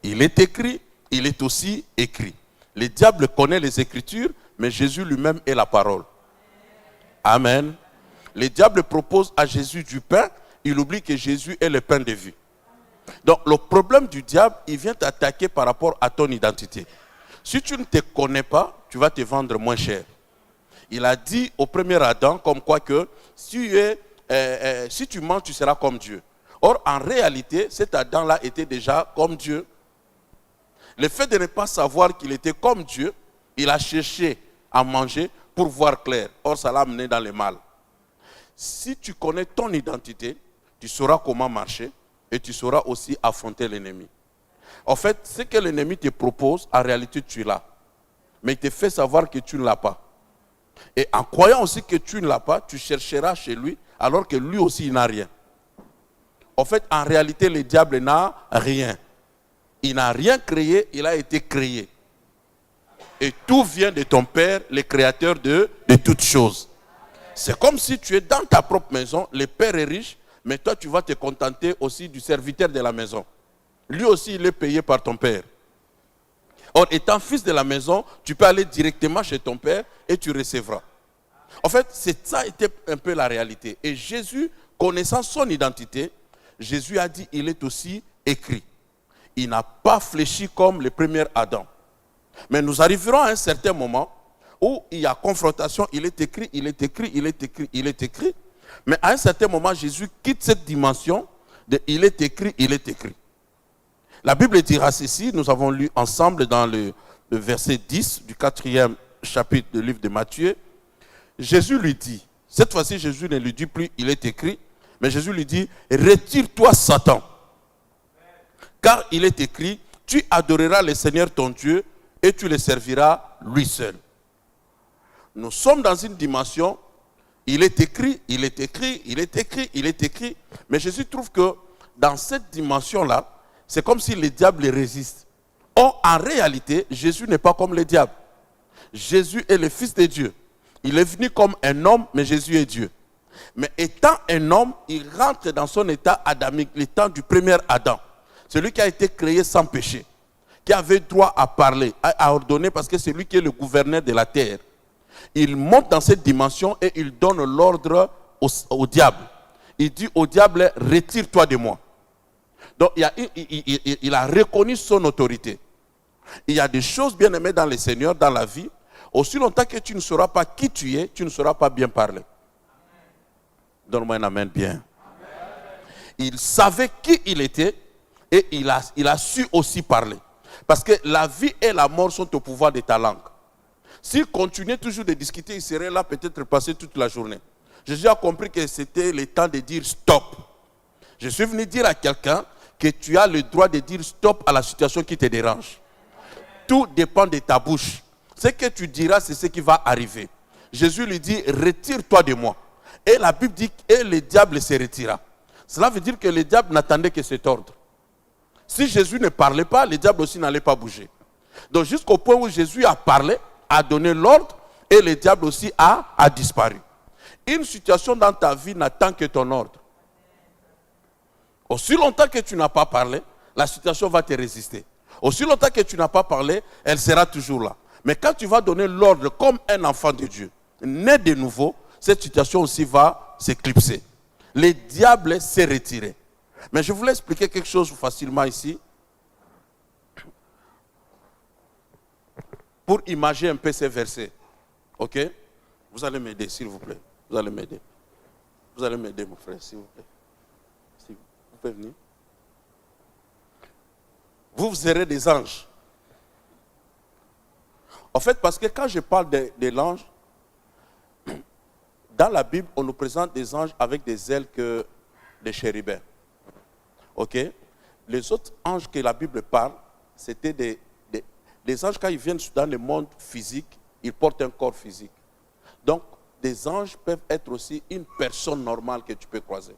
Il est écrit, il est aussi écrit. Le diable connaît les Écritures, mais Jésus lui-même est la parole. Amen. Le diable propose à Jésus du pain, il oublie que Jésus est le pain de vie. Donc le problème du diable, il vient t'attaquer par rapport à ton identité. Si tu ne te connais pas, tu vas te vendre moins cher. Il a dit au premier Adam comme quoi que si tu manges, tu seras comme Dieu. Or, en réalité, cet Adam-là était déjà comme Dieu. Le fait de ne pas savoir qu'il était comme Dieu, il a cherché à manger pour voir clair. Or, ça l'a amené dans le mal. Si tu connais ton identité, tu sauras comment marcher et tu sauras aussi affronter l'ennemi. En fait, ce que l'ennemi te propose, en réalité, tu l'as. Mais il te fait savoir que tu ne l'as pas. Et en croyant aussi que tu ne l'as pas, tu chercheras chez lui, alors que lui aussi, il n'a rien. En fait, en réalité, le diable n'a rien. Il n'a rien créé, il a été créé. Et tout vient de ton Père, le créateur de toutes choses. C'est comme si tu es dans ta propre maison, le Père est riche, mais toi tu vas te contenter aussi du serviteur de la maison. Lui aussi il est payé par ton Père. Or étant fils de la maison, tu peux aller directement chez ton Père et tu recevras. En fait, ça était un peu la réalité. Et Jésus, connaissant son identité, Jésus a dit, il est aussi écrit. Il n'a pas fléchi comme le premier Adam. Mais nous arriverons à un certain moment où il y a confrontation, il est écrit, il est écrit, il est écrit, il est écrit. Mais à un certain moment, Jésus quitte cette dimension de il est écrit, il est écrit. La Bible dira ceci, nous avons lu ensemble dans le verset 10 du 4e chapitre du livre de Matthieu. Jésus lui dit, cette fois-ci Jésus ne lui dit plus il est écrit, mais Jésus lui dit, retire-toi Satan. Car il est écrit, tu adoreras le Seigneur ton Dieu et tu le serviras lui seul. Nous sommes dans une dimension, il est écrit, il est écrit, il est écrit, il est écrit. Mais Jésus trouve que dans cette dimension-là, c'est comme si le diable résiste. Or, en réalité, Jésus n'est pas comme le diable. Jésus est le Fils de Dieu. Il est venu comme un homme, mais Jésus est Dieu. Mais étant un homme, il rentre dans son état adamique, l'état du premier Adam. celui qui a été créé sans péché, qui avait droit à parler, à ordonner, parce que c'est lui qui est le gouverneur de la terre. Il monte dans cette dimension et il donne l'ordre au diable. Il dit au diable, retire-toi de moi. Donc il a reconnu son autorité. Il y a des choses bien aimées dans le Seigneur, dans la vie. Aussi longtemps que tu ne sauras pas qui tu es, tu ne sauras pas bien parler. Donne-moi un amen bien. Il savait qui il était et il a su aussi parler. Parce que la vie et la mort sont au pouvoir de ta langue. S'il continuait toujours de discuter, il serait là peut-être passé toute la journée. Jésus a compris que c'était le temps de dire stop. Je suis venu dire à quelqu'un que tu as le droit de dire stop à la situation qui te dérange. Tout dépend de ta bouche. Ce que tu diras, c'est ce qui va arriver. Jésus lui dit, retire-toi de moi. Et la Bible dit, et le diable se retira. Cela veut dire que le diable n'attendait que cet ordre. Si Jésus ne parlait pas, le diable aussi n'allait pas bouger. Donc jusqu'au point où Jésus a parlé, a donné l'ordre, et le diable aussi a disparu. Une situation dans ta vie n'attend que ton ordre. Aussi longtemps que tu n'as pas parlé, la situation va te résister. Aussi longtemps que tu n'as pas parlé, elle sera toujours là. Mais quand tu vas donner l'ordre comme un enfant de Dieu, né de nouveau, cette situation aussi va s'éclipser. Le diable s'est retiré. Mais je voulais expliquer quelque chose facilement ici. Pour imaginer un peu ces versets. Ok? Vous allez m'aider, s'il vous plaît. Vous allez m'aider. Vous allez m'aider, mon frère, s'il vous plaît. Si vous pouvez venir. Vous serez des anges. En fait, parce que quand je parle de l'ange, dans la Bible, on nous présente des anges avec des ailes que des chérubins. Ok? Les autres anges que la Bible parle, c'était des anges, quand ils viennent dans le monde physique, ils portent un corps physique. Donc, des anges peuvent être aussi une personne normale que tu peux croiser.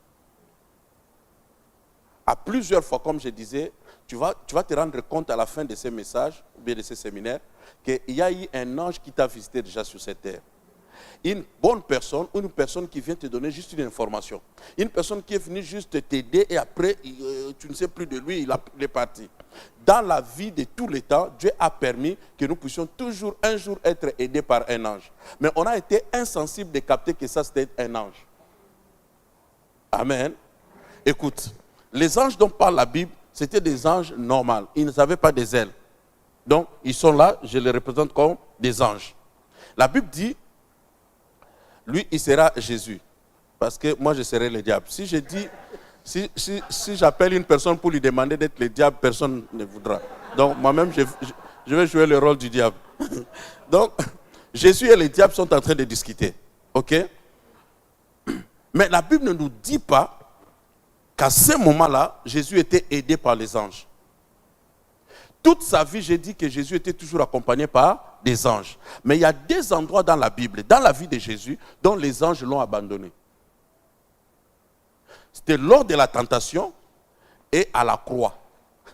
À plusieurs fois, comme je disais, tu vas te rendre compte à la fin de ces messages, ou bien de ces séminaires, qu'il y a eu un ange qui t'a visité déjà sur cette terre. Une bonne personne, ou une personne qui vient te donner juste une information. Une personne qui est venue juste t'aider et après, tu ne sais plus de lui, il est parti. Dans la vie de tous les temps, Dieu a permis que nous puissions toujours un jour être aidés par un ange. Mais on a été insensible de capter que ça c'était un ange. Amen. Écoute, les anges dont parle la Bible, c'était des anges normaux. Ils n'avaient pas des ailes. Donc, ils sont là, je les représente comme des anges. La Bible dit, lui, il sera Jésus. Parce que moi, je serai le diable. Si je dis, si j'appelle une personne pour lui demander d'être le diable, personne ne voudra. Donc, moi-même, je vais jouer le rôle du diable. Donc, Jésus et le diable sont en train de discuter. OK? Mais la Bible ne nous dit pas qu'à ce moment-là, Jésus était aidé par les anges. Toute sa vie, j'ai dit que Jésus était toujours accompagné par des anges. Mais il y a des endroits dans la Bible, dans la vie de Jésus, dont les anges l'ont abandonné. C'était lors de la tentation et à la croix.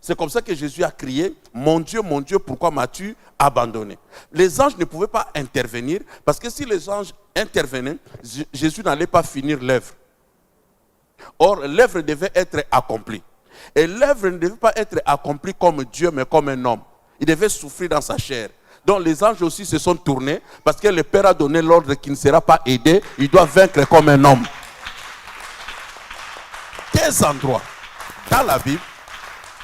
C'est comme ça que Jésus a crié, mon Dieu, pourquoi m'as-tu abandonné? Les anges ne pouvaient pas intervenir, parce que si les anges intervenaient, Jésus n'allait pas finir l'œuvre. Or, l'œuvre devait être accomplie. Et l'œuvre ne devait pas être accomplie comme Dieu, mais comme un homme. Il devait souffrir dans sa chair. Donc les anges aussi se sont tournés, parce que le Père a donné l'ordre qu'il ne sera pas aidé, il doit vaincre comme un homme. Des endroits dans la Bible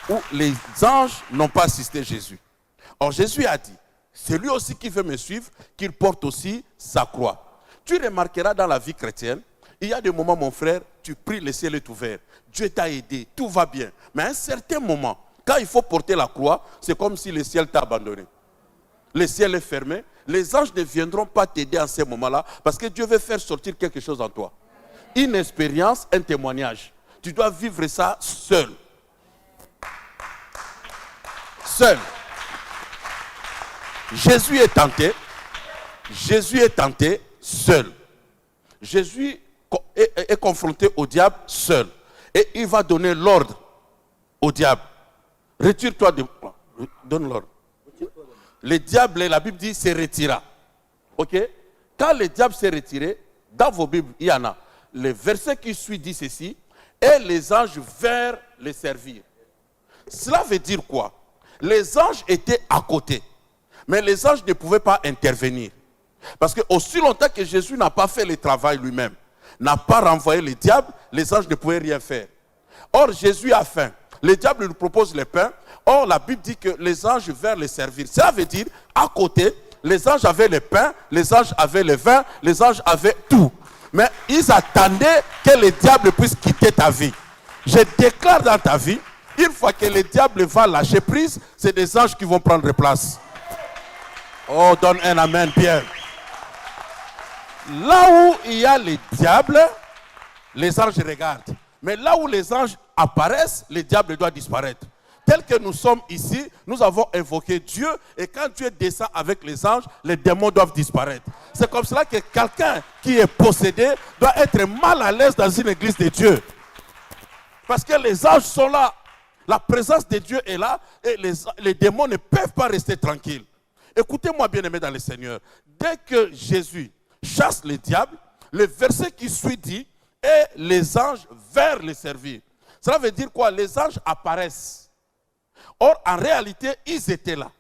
où les anges n'ont pas assisté Jésus. Or Jésus a dit, c'est lui aussi qui veut me suivre, qu'il porte aussi sa croix. Tu remarqueras dans la vie chrétienne, il y a des moments, mon frère, tu pries, le ciel est ouvert. Dieu t'a aidé, tout va bien. Mais à un certain moment, quand il faut porter la croix, c'est comme si le ciel t'a abandonné. Le ciel est fermé. Les anges ne viendront pas t'aider en ces moments-là, parce que Dieu veut faire sortir quelque chose en toi. Une expérience, un témoignage. Tu dois vivre ça seul. Seul. Jésus est tenté. Jésus est tenté seul. Jésus est confronté au diable seul. Et il va donner l'ordre au diable. Retire-toi de moi. Donne l'ordre. Le diable, la Bible dit, se retira. Ok? Quand le diable s'est retiré, dans vos Bibles, il y en a. Le verset qui suit dit ceci. Et les anges vinrent les servir. Cela veut dire quoi? Les anges étaient à côté, mais les anges ne pouvaient pas intervenir. Parce que aussi longtemps que Jésus n'a pas fait le travail lui-même, n'a pas renvoyé le diable, les anges ne pouvaient rien faire. Or, Jésus a faim. Le diable lui propose le pain. Or, la Bible dit que les anges vinrent les servir. Cela veut dire, à côté, les anges avaient le pain, les anges avaient le vin, les anges avaient tout. Mais ils attendaient que le diable puisse quitter ta vie. Je déclare dans ta vie, une fois que le diable va lâcher prise, c'est des anges qui vont prendre place. Oh, donne un amen bien. Là où il y a le diable, les anges regardent. Mais là où les anges apparaissent, le diable doit disparaître. Tel que nous sommes ici, nous avons invoqué Dieu. Et quand Dieu descend avec les anges, les démons doivent disparaître. C'est comme cela que quelqu'un qui est possédé doit être mal à l'aise dans une église de Dieu. Parce que les anges sont là. La présence de Dieu est là. Et les démons ne peuvent pas rester tranquilles. Écoutez-moi bien aimé dans le Seigneur. Dès que Jésus chasse le diable, le verset qui suit dit, et les anges vinrent les servir. Cela veut dire quoi? Les anges apparaissent. Or, en réalité, ils étaient là.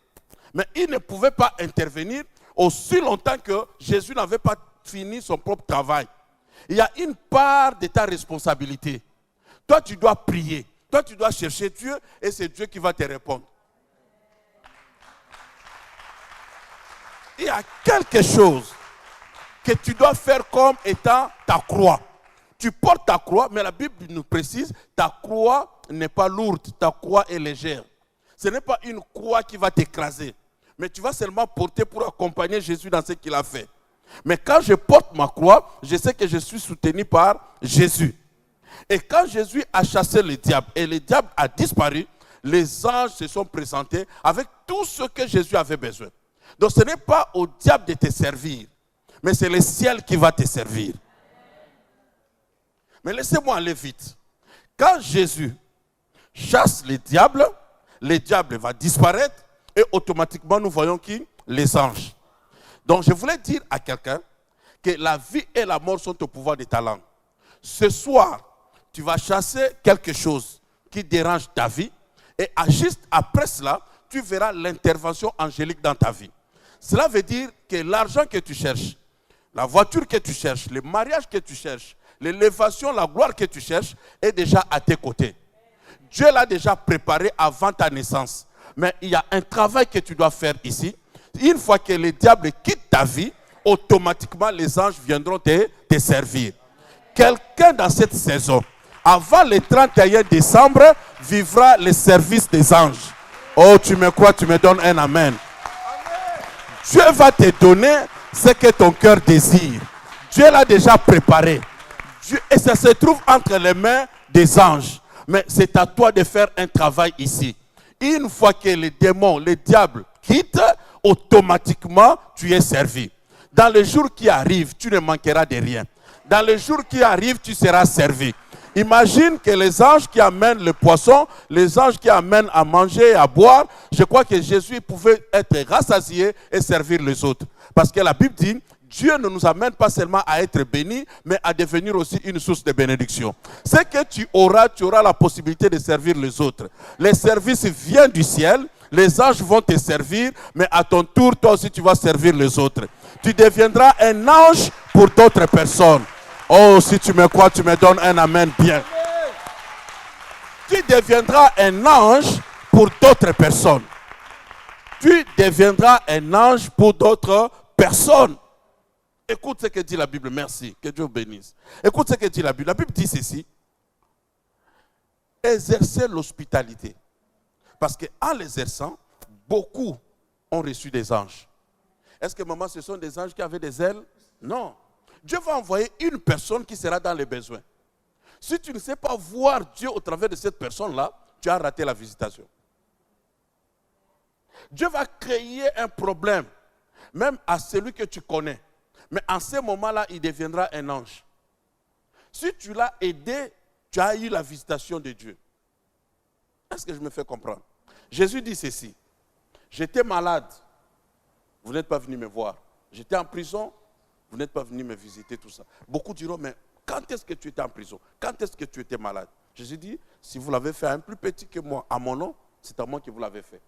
Mais ils ne pouvaient pas intervenir aussi longtemps que Jésus n'avait pas fini son propre travail. Il y a une part de ta responsabilité. Toi, tu dois prier. Toi, tu dois chercher Dieu et c'est Dieu qui va te répondre. Il y a quelque chose que tu dois faire comme étant ta croix. Tu portes ta croix, mais la Bible nous précise, ta croix n'est pas lourde, ta croix est légère. Ce n'est pas une croix qui va t'écraser, mais tu vas seulement porter pour accompagner Jésus dans ce qu'il a fait. Mais quand je porte ma croix, je sais que je suis soutenu par Jésus. Et quand Jésus a chassé le diable et le diable a disparu, les anges se sont présentés avec tout ce que Jésus avait besoin. Donc ce n'est pas au diable de te servir, mais c'est le ciel qui va te servir. Mais laissez-moi aller vite. Quand Jésus chasse le diable va disparaître et automatiquement nous voyons qui? Les anges. Donc je voulais dire à quelqu'un que la vie et la mort sont au pouvoir de ta langue. Ce soir, tu vas chasser quelque chose qui dérange ta vie et juste après cela, tu verras l'intervention angélique dans ta vie. Cela veut dire que l'argent que tu cherches, la voiture que tu cherches, le mariage que tu cherches, l'élévation, la gloire que tu cherches est déjà à tes côtés. Dieu l'a déjà préparé avant ta naissance. Mais il y a un travail que tu dois faire ici. Une fois que le diable quitte ta vie, automatiquement les anges viendront te servir. Quelqu'un dans cette saison, avant le 31 décembre, vivra le service des anges. Oh, tu me crois, tu me donnes un amen. Dieu va te donner ce que ton cœur désire. Dieu l'a déjà préparé. Et ça se trouve entre les mains des anges. Mais c'est à toi de faire un travail ici. Une fois que les démons, le diable quittent, automatiquement tu es servi. Dans les jours qui arrivent, tu ne manqueras de rien. Dans les jours qui arrivent, tu seras servi. Imagine que les anges qui amènent le poisson, les anges qui amènent à manger et à boire, je crois que Jésus pouvait être rassasié et servir les autres. Parce que la Bible dit, Dieu ne nous amène pas seulement à être bénis, mais à devenir aussi une source de bénédiction. Ce que tu auras la possibilité de servir les autres. Le service vient du ciel, les anges vont te servir, mais à ton tour, toi aussi tu vas servir les autres. Tu deviendras un ange pour d'autres personnes. Oh, si tu me crois, tu me donnes un amen bien. Tu deviendras un ange pour d'autres personnes. Tu deviendras un ange pour d'autres personnes. Écoute ce que dit la Bible. Merci. Que Dieu bénisse. Écoute ce que dit la Bible. La Bible dit ceci. Exercer l'hospitalité. Parce qu'en l'exerçant, beaucoup ont reçu des anges. Est-ce que maman, ce sont des anges qui avaient des ailes? Non. Dieu va envoyer une personne qui sera dans les besoins. Si tu ne sais pas voir Dieu au travers de cette personne-là, tu as raté la visitation. Dieu va créer un problème, même à celui que tu connais. Mais en ce moment-là, il deviendra un ange. Si tu l'as aidé, tu as eu la visitation de Dieu. Est-ce que je me fais comprendre? Jésus dit ceci. J'étais malade, vous n'êtes pas venu me voir. J'étais en prison, vous n'êtes pas venu me visiter, tout ça. Beaucoup diront, mais quand est-ce que tu étais en prison? Quand est-ce que tu étais malade? Jésus dit, Si vous l'avez fait à un plus petit que moi, à mon nom, c'est à moi que vous l'avez fait.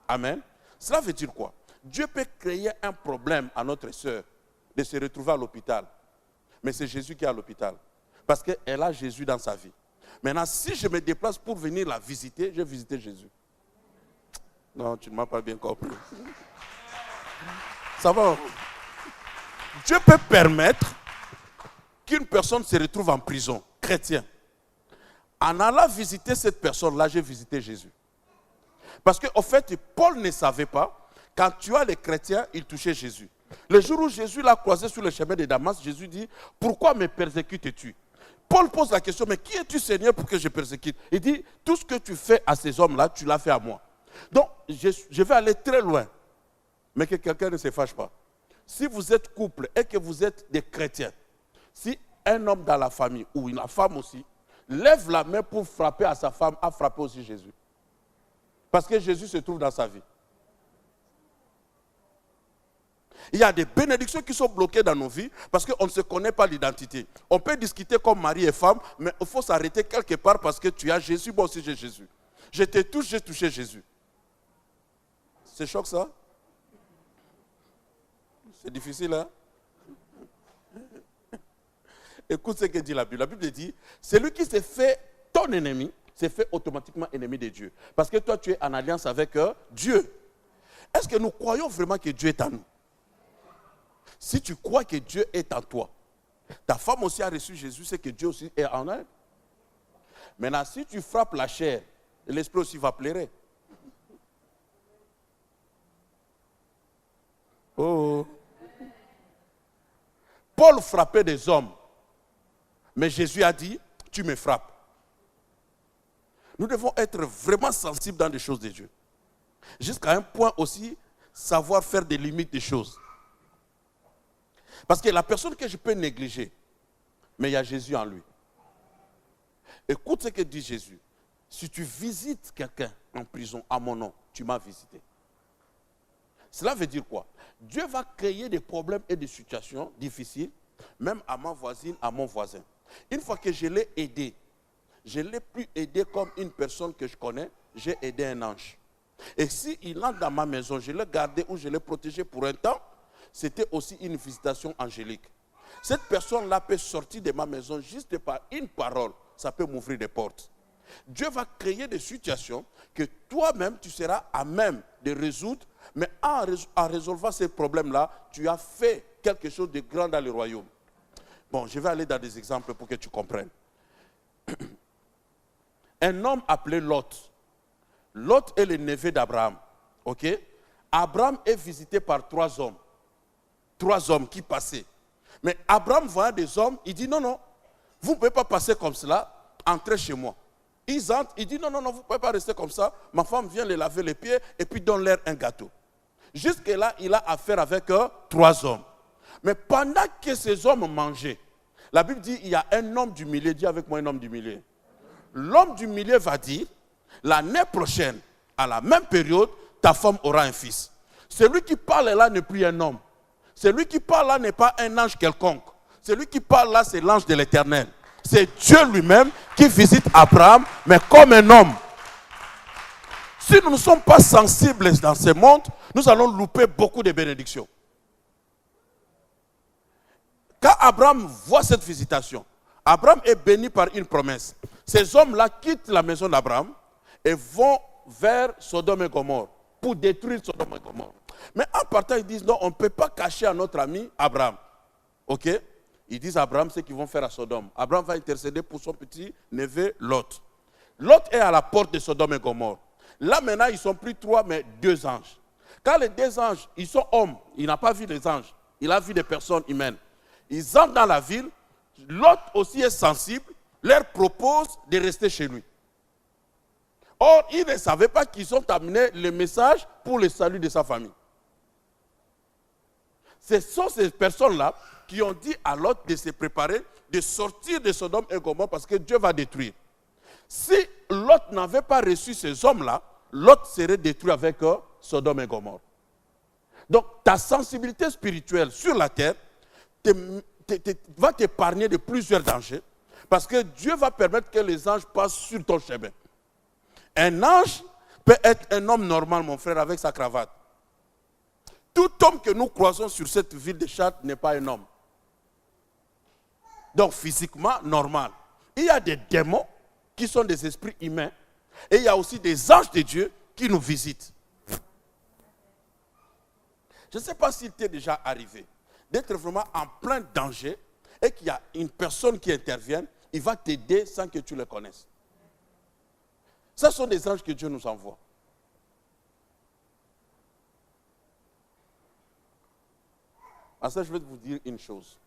Amen. Cela veut dire quoi? Dieu peut créer un problème à notre sœur de se retrouver à l'hôpital. Mais c'est Jésus qui est à l'hôpital. Parce qu'elle a Jésus dans sa vie. Maintenant, si je me déplace pour venir la visiter, je vais visiter Jésus. Non, tu ne m'as pas bien compris. Ça va? Dieu peut permettre qu'une personne se retrouve en prison, chrétien. En allant visiter cette personne-là, j'ai visité Jésus. Parce qu'en fait, Paul ne savait pas, quand tu as les chrétiens, ils touchaient Jésus. Le jour où Jésus l'a croisé sur le chemin de Damas, Jésus dit, pourquoi me persécutes-tu? Paul pose la question, mais qui es-tu, Seigneur, pour que je persécute? Il dit, tout ce que tu fais à ces hommes-là, tu l'as fait à moi. Donc, je vais aller très loin, mais que quelqu'un ne se fâche pas. Si vous êtes couple et que vous êtes des chrétiens, si un homme dans la famille, ou une femme aussi, lève la main pour frapper à sa femme, a frappé aussi Jésus. Parce que Jésus se trouve dans sa vie. Il y a des bénédictions qui sont bloquées dans nos vies parce qu'on ne se connaît pas l'identité. On peut discuter comme mari et femme, mais il faut s'arrêter quelque part parce que tu as Jésus, moi aussi j'ai Jésus. Je te touche, j'ai touché Jésus. C'est choc ça? C'est difficile, hein? Écoute ce que dit la Bible. La Bible dit, celui qui s'est fait ton ennemi, s'est fait automatiquement ennemi de Dieu. Parce que toi, tu es en alliance avec Dieu. Est-ce que nous croyons vraiment que Dieu est en nous? Si tu crois que Dieu est en toi, ta femme aussi a reçu Jésus, c'est que Dieu aussi est en elle. Maintenant, si tu frappes la chair, l'esprit aussi va pleurer. Oh. Paul frappait des hommes, mais Jésus a dit, tu me frappes. Nous devons être vraiment sensibles dans les choses de Dieu. Jusqu'à un point aussi, savoir faire des limites des choses. Parce que la personne que je peux négliger, mais il y a Jésus en lui. Écoute ce que dit Jésus. Si tu visites quelqu'un en prison à mon nom, tu m'as visité. Cela veut dire quoi? Dieu va créer des problèmes et des situations difficiles, même à ma voisine, à mon voisin. Une fois que je l'ai aidé, je ne l'ai plus aidé comme une personne que je connais, j'ai aidé un ange. Et s'il entre dans ma maison, je l'ai gardé ou je l'ai protégé pour un temps, c'était aussi une visitation angélique. Cette personne-là peut sortir de ma maison juste par une parole. Ça peut m'ouvrir des portes. Dieu va créer des situations que toi-même, tu seras à même de résoudre. Mais en résolvant ces problèmes-là, tu as fait quelque chose de grand dans le royaume. Bon, je vais aller dans des exemples pour que tu comprennes. Un homme appelé Lot. Lot est le neveu d'Abraham. Ok? Abraham est visité par 3 hommes. 3 hommes qui passaient. Mais Abraham voyant des hommes, il dit non, non, vous ne pouvez pas passer comme cela, entrez chez moi. Ils entrent, il dit non, non, non, vous ne pouvez pas rester comme ça. Ma femme vient les laver les pieds et puis donne-leur un gâteau. Jusque-là, il a affaire avec 3 hommes. Mais pendant que ces hommes mangeaient, la Bible dit il y a un homme du milieu, dis avec moi un homme du milieu. L'homme du milieu va dire, l'année prochaine, à la même période, ta femme aura un fils. Celui qui parle là n'est plus un homme. Celui qui parle là n'est pas un ange quelconque. Celui qui parle là, c'est l'ange de l'Éternel. C'est Dieu lui-même qui visite Abraham, mais comme un homme. Si nous ne sommes pas sensibles dans ce monde, nous allons louper beaucoup de bénédictions. Quand Abraham voit cette visitation, Abraham est béni par une promesse. Ces hommes-là quittent la maison d'Abraham et vont vers Sodome et Gomorrhe pour détruire Sodome et Gomorrhe. Mais en partant, ils disent non, on ne peut pas cacher à notre ami Abraham. Ok? Ils disent à Abraham ce qu'ils vont faire à Sodome. Abraham va intercéder pour son petit neveu Lot. Lot est à la porte de Sodome et Gomorrhe. Là maintenant, ils ne sont plus 3, mais 2 anges. Quand les 2 anges, ils sont hommes, il n'a pas vu les anges, il a vu des personnes humaines. Ils entrent dans la ville, Lot aussi est sensible, leur propose de rester chez lui. Or, ils ne savaient pas qu'ils ont amené le message pour le salut de sa famille. Ce sont ces personnes-là qui ont dit à Lot de se préparer, de sortir de Sodome et Gomorrhe parce que Dieu va détruire. Si Lot n'avait pas reçu ces hommes-là, Lot serait détruit avec Sodome et Gomorrhe. Donc, ta sensibilité spirituelle sur la terre va t'épargner de plusieurs dangers. Parce que Dieu va permettre que les anges passent sur ton chemin. Un ange peut être un homme normal, mon frère, avec sa cravate. Tout homme que nous croisons sur cette ville de Chartres n'est pas un homme. Donc physiquement, normal. Il y a des démons qui sont des esprits humains. Et il y a aussi des anges de Dieu qui nous visitent. Je ne sais pas s'il t'est déjà arrivé d'être vraiment en plein danger et qu'il y a une personne qui intervient, il va t'aider sans que tu le connaisses. Ce sont des anges que Dieu nous envoie. À ça, je vais vous dire une chose.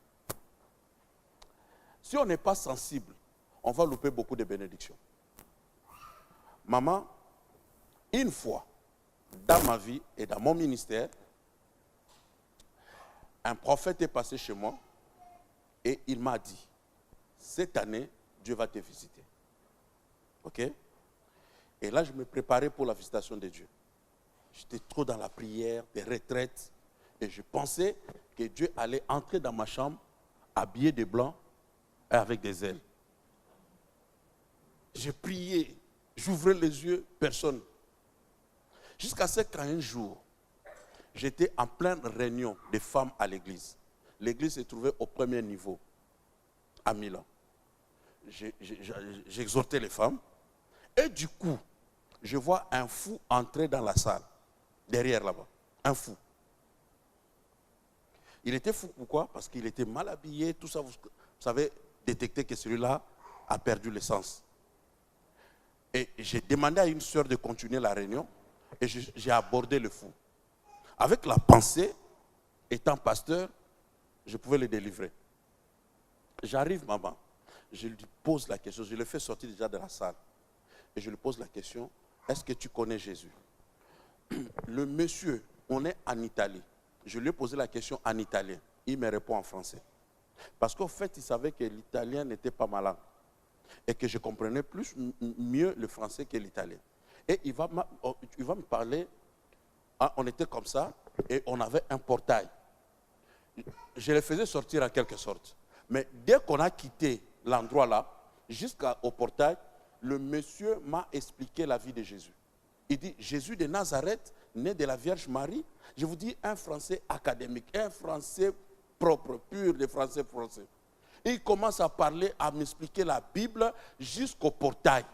Si on n'est pas sensible, on va louper beaucoup de bénédictions. Maman, une fois, dans ma vie et dans mon ministère, un prophète est passé chez moi et il m'a dit, cette année, Dieu va te visiter. Ok? Et là, je me préparais pour la visitation de Dieu. J'étais trop dans la prière, des retraites, et je pensais que Dieu allait entrer dans ma chambre, habillé de blanc et avec des ailes. J'ai prié, j'ouvrais les yeux, personne. Jusqu'à ce qu'un jour, j'étais en pleine réunion des femmes à l'église. L'église se trouvait au premier niveau, à Milan. J'exhortais les femmes. Et du coup, je vois un fou entrer dans la salle, derrière là-bas. Un fou. Il était fou, pourquoi? Parce qu'il était mal habillé, tout ça. Vous savez détecter que celui-là a perdu l'essence. Et j'ai demandé à une sœur de continuer la réunion et j'ai abordé le fou. Avec la pensée, étant pasteur, je pouvais le délivrer. J'arrive, maman, je lui pose la question, je le fais sortir déjà de la salle. Et je lui pose la question, est-ce que tu connais Jésus? Le monsieur, on est en Italie. Je lui ai posé la question en italien. Il me répond en français. Parce qu'au fait, il savait que l'italien n'était pas malin. Et que je comprenais mieux le français que l'italien. Et il va me parler. On était comme ça et on avait un portail. Je le faisais sortir en quelque sorte. Mais dès qu'on a quitté l'endroit là, jusqu'au portail, le monsieur m'a expliqué la vie de Jésus. Il dit, Jésus de Nazareth, né de la Vierge Marie, je vous dis un français académique, un français propre, pur de français. Il commence à parler, à m'expliquer la Bible jusqu'au portail.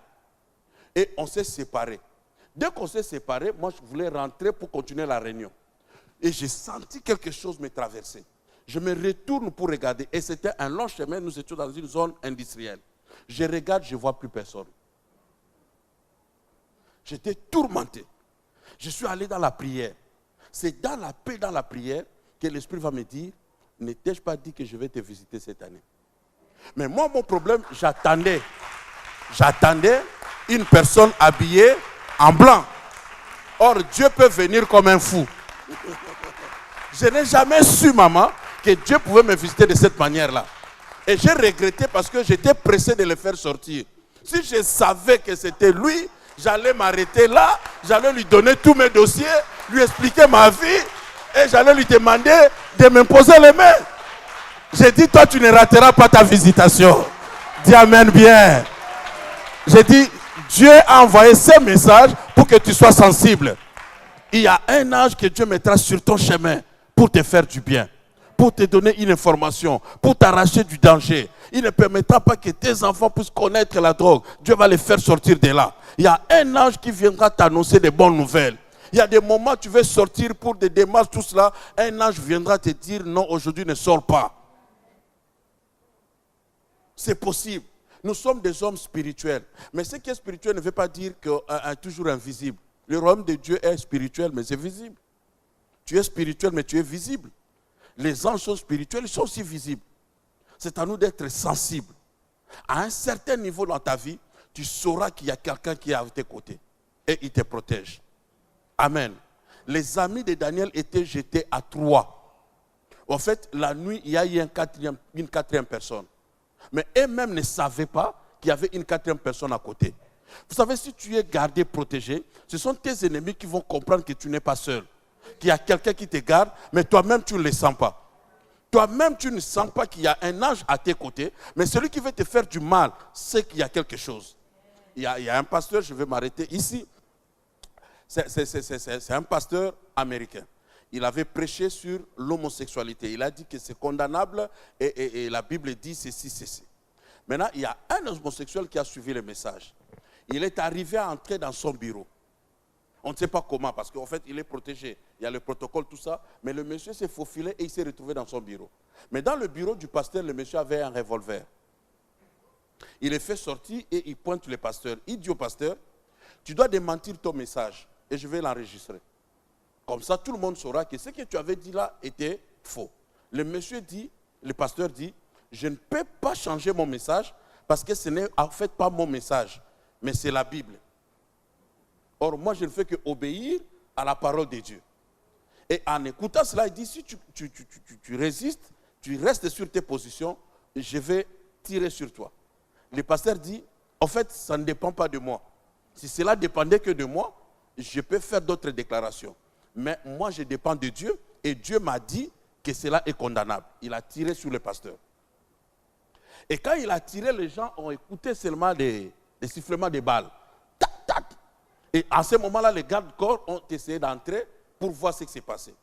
Et on s'est séparés. Dès qu'on s'est séparés, moi je voulais rentrer pour continuer la réunion. Et j'ai senti quelque chose me traverser. Je me retourne pour regarder. Et c'était un long chemin, nous étions dans une zone industrielle. Je regarde, je ne vois plus personne. J'étais tourmenté. Je suis allé dans la prière. C'est dans la paix, dans la prière, que l'Esprit va me dire, ne t'ai-je pas dit que je vais te visiter cette année? Mais moi, mon problème, j'attendais une personne habillée en blanc. Or, Dieu peut venir comme un fou. Je n'ai jamais su, maman, que Dieu pouvait me visiter de cette manière-là. Et j'ai regretté parce que j'étais pressé de le faire sortir. Si je savais que c'était lui, j'allais m'arrêter là, j'allais lui donner tous mes dossiers, lui expliquer ma vie, et j'allais lui demander de m'imposer les mains. J'ai dit, toi, tu ne rateras pas ta visitation. Dis amen bien. J'ai dit, Dieu a envoyé ces messages pour que tu sois sensible. Il y a un ange que Dieu mettra sur ton chemin pour te faire du bien, pour te donner une information, pour t'arracher du danger. Il ne permettra pas que tes enfants puissent connaître la drogue. Dieu va les faire sortir de là. Il y a un ange qui viendra t'annoncer des bonnes nouvelles. Il y a des moments où tu veux sortir pour des démarches, tout cela. Un ange viendra te dire, non, aujourd'hui ne sors pas. C'est possible. Nous sommes des hommes spirituels. Mais ce qui est spirituel ne veut pas dire que toujours invisible. Le royaume de Dieu est spirituel, mais c'est visible. Tu es spirituel, mais tu es visible. Les anges sont spirituels, ils sont aussi visibles. C'est à nous d'être sensibles. À un certain niveau dans ta vie, tu sauras qu'il y a quelqu'un qui est à tes côtés. Et il te protège. Amen. Les amis de Daniel étaient jetés à 3. En fait, la nuit, il y a eu une quatrième personne. Mais eux-mêmes ne savaient pas qu'il y avait une quatrième personne à côté. Vous savez, si tu es gardé, protégé, ce sont tes ennemis qui vont comprendre que tu n'es pas seul. Qu'il y a quelqu'un qui te garde, mais toi-même, tu ne le sens pas. Toi-même, tu ne sens pas qu'il y a un ange à tes côtés, mais celui qui veut te faire du mal sait qu'il y a quelque chose. Il y a un pasteur, je vais m'arrêter ici. C'est un pasteur américain. Il avait prêché sur l'homosexualité. Il a dit que c'est condamnable et la Bible dit ceci. Maintenant, il y a un homosexuel qui a suivi le message. Il est arrivé à entrer dans son bureau. On ne sait pas comment, parce qu'en fait, il est protégé. Il y a le protocole, tout ça. Mais le monsieur s'est faufilé et il s'est retrouvé dans son bureau. Mais dans le bureau du pasteur, le monsieur avait un revolver. Il est fait sortir et il pointe le pasteur. Il dit au pasteur, tu dois démentir ton message et je vais l'enregistrer. Comme ça, tout le monde saura que ce que tu avais dit là était faux. Le monsieur dit, le pasteur dit, je ne peux pas changer mon message parce que ce n'est en fait pas mon message, mais c'est la Bible. Or, moi, je ne fais qu'obéir à la parole de Dieu. Et en écoutant cela, il dit, si tu résistes, tu restes sur tes positions, je vais tirer sur toi. Le pasteur dit, en fait, ça ne dépend pas de moi. Si cela dépendait que de moi, je peux faire d'autres déclarations. Mais moi, je dépends de Dieu et Dieu m'a dit que cela est condamnable. Il a tiré sur le pasteur. Et quand il a tiré, les gens ont écouté seulement des sifflements de balles. Tac, tac. Et à ce moment-là, les gardes-corps ont essayé d'entrer pour voir ce qui s'est passé.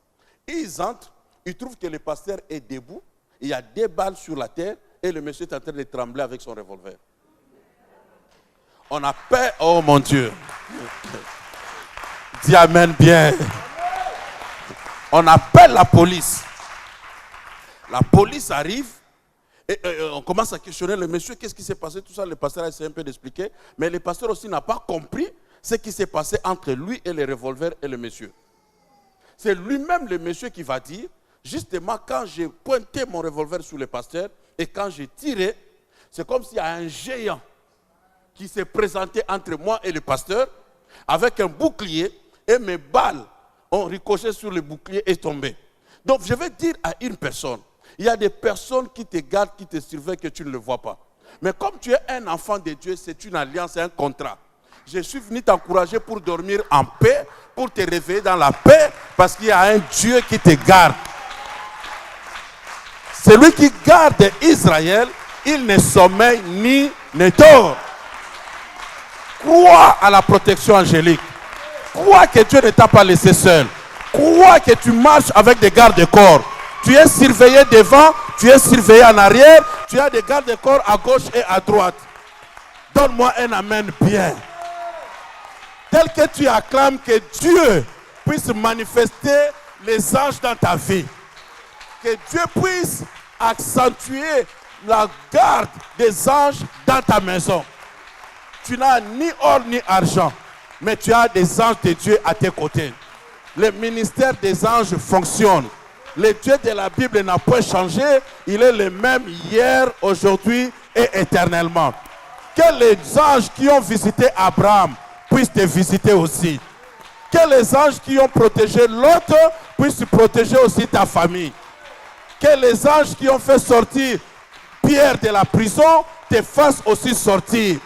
Et ils entrent, ils trouvent que le pasteur est debout, il y a des balles sur la terre et le monsieur est en train de trembler avec son revolver. On a peur, oh mon Dieu. Dis amen bien. On appelle la police. La police arrive et on commence à questionner le monsieur. Qu'est-ce qui s'est passé? Tout ça, le pasteur a essayé un peu d'expliquer. Mais le pasteur aussi n'a pas compris ce qui s'est passé entre lui et le revolver et le monsieur. C'est lui-même le monsieur qui va dire, justement quand j'ai pointé mon revolver sur le pasteur et quand j'ai tiré, c'est comme s'il y a un géant qui s'est présenté entre moi et le pasteur avec un bouclier et mes balles ont ricoché sur le bouclier et tombé. Donc je vais dire à une personne, il y a des personnes qui te gardent, qui te surveillent que tu ne le vois pas. Mais comme tu es un enfant de Dieu, c'est une alliance, c'est un contrat. Je suis venu t'encourager pour dormir en paix, pour te réveiller dans la paix, parce qu'il y a un Dieu qui te garde. Celui qui garde Israël, il ne sommeille ni ne dort. Crois à la protection angélique. Crois que Dieu ne t'a pas laissé seul. Crois que tu marches avec des gardes-corps. Tu es surveillé devant, tu es surveillé en arrière, tu as des gardes-corps à gauche et à droite. Donne-moi un amen bien. Tel que tu acclames que Dieu puisse manifester les anges dans ta vie. Que Dieu puisse accentuer la garde des anges dans ta maison. Tu n'as ni or ni argent, mais tu as des anges de Dieu à tes côtés. Le ministère des anges fonctionne. Le Dieu de la Bible n'a pas changé. Il est le même hier, aujourd'hui et éternellement. Que les anges qui ont visité Abraham puissent te visiter aussi. Que les anges qui ont protégé l'autre puissent protéger aussi ta famille. Que les anges qui ont fait sortir Pierre de la prison te fassent aussi sortir.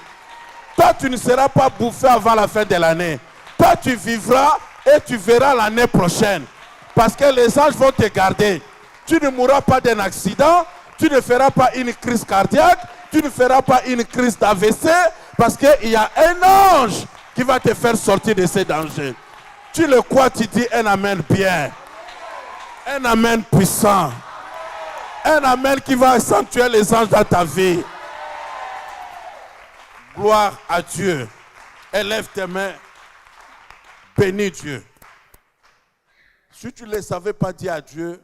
Toi, tu ne seras pas bouffé avant la fin de l'année. Toi, tu vivras et tu verras l'année prochaine. Parce que les anges vont te garder. Tu ne mourras pas d'un accident. Tu ne feras pas une crise cardiaque. Tu ne feras pas une crise d'AVC. Parce qu'il y a un ange qui va te faire sortir de ces dangers. Tu le crois, tu dis un amen bien. Un amen puissant. Un amen qui va accentuer les anges dans ta vie. Gloire à Dieu. Élève tes mains. Bénis Dieu. Si tu ne le savais pas dire à Dieu,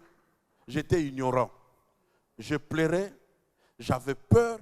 j'étais ignorant. Je pleurais, j'avais peur.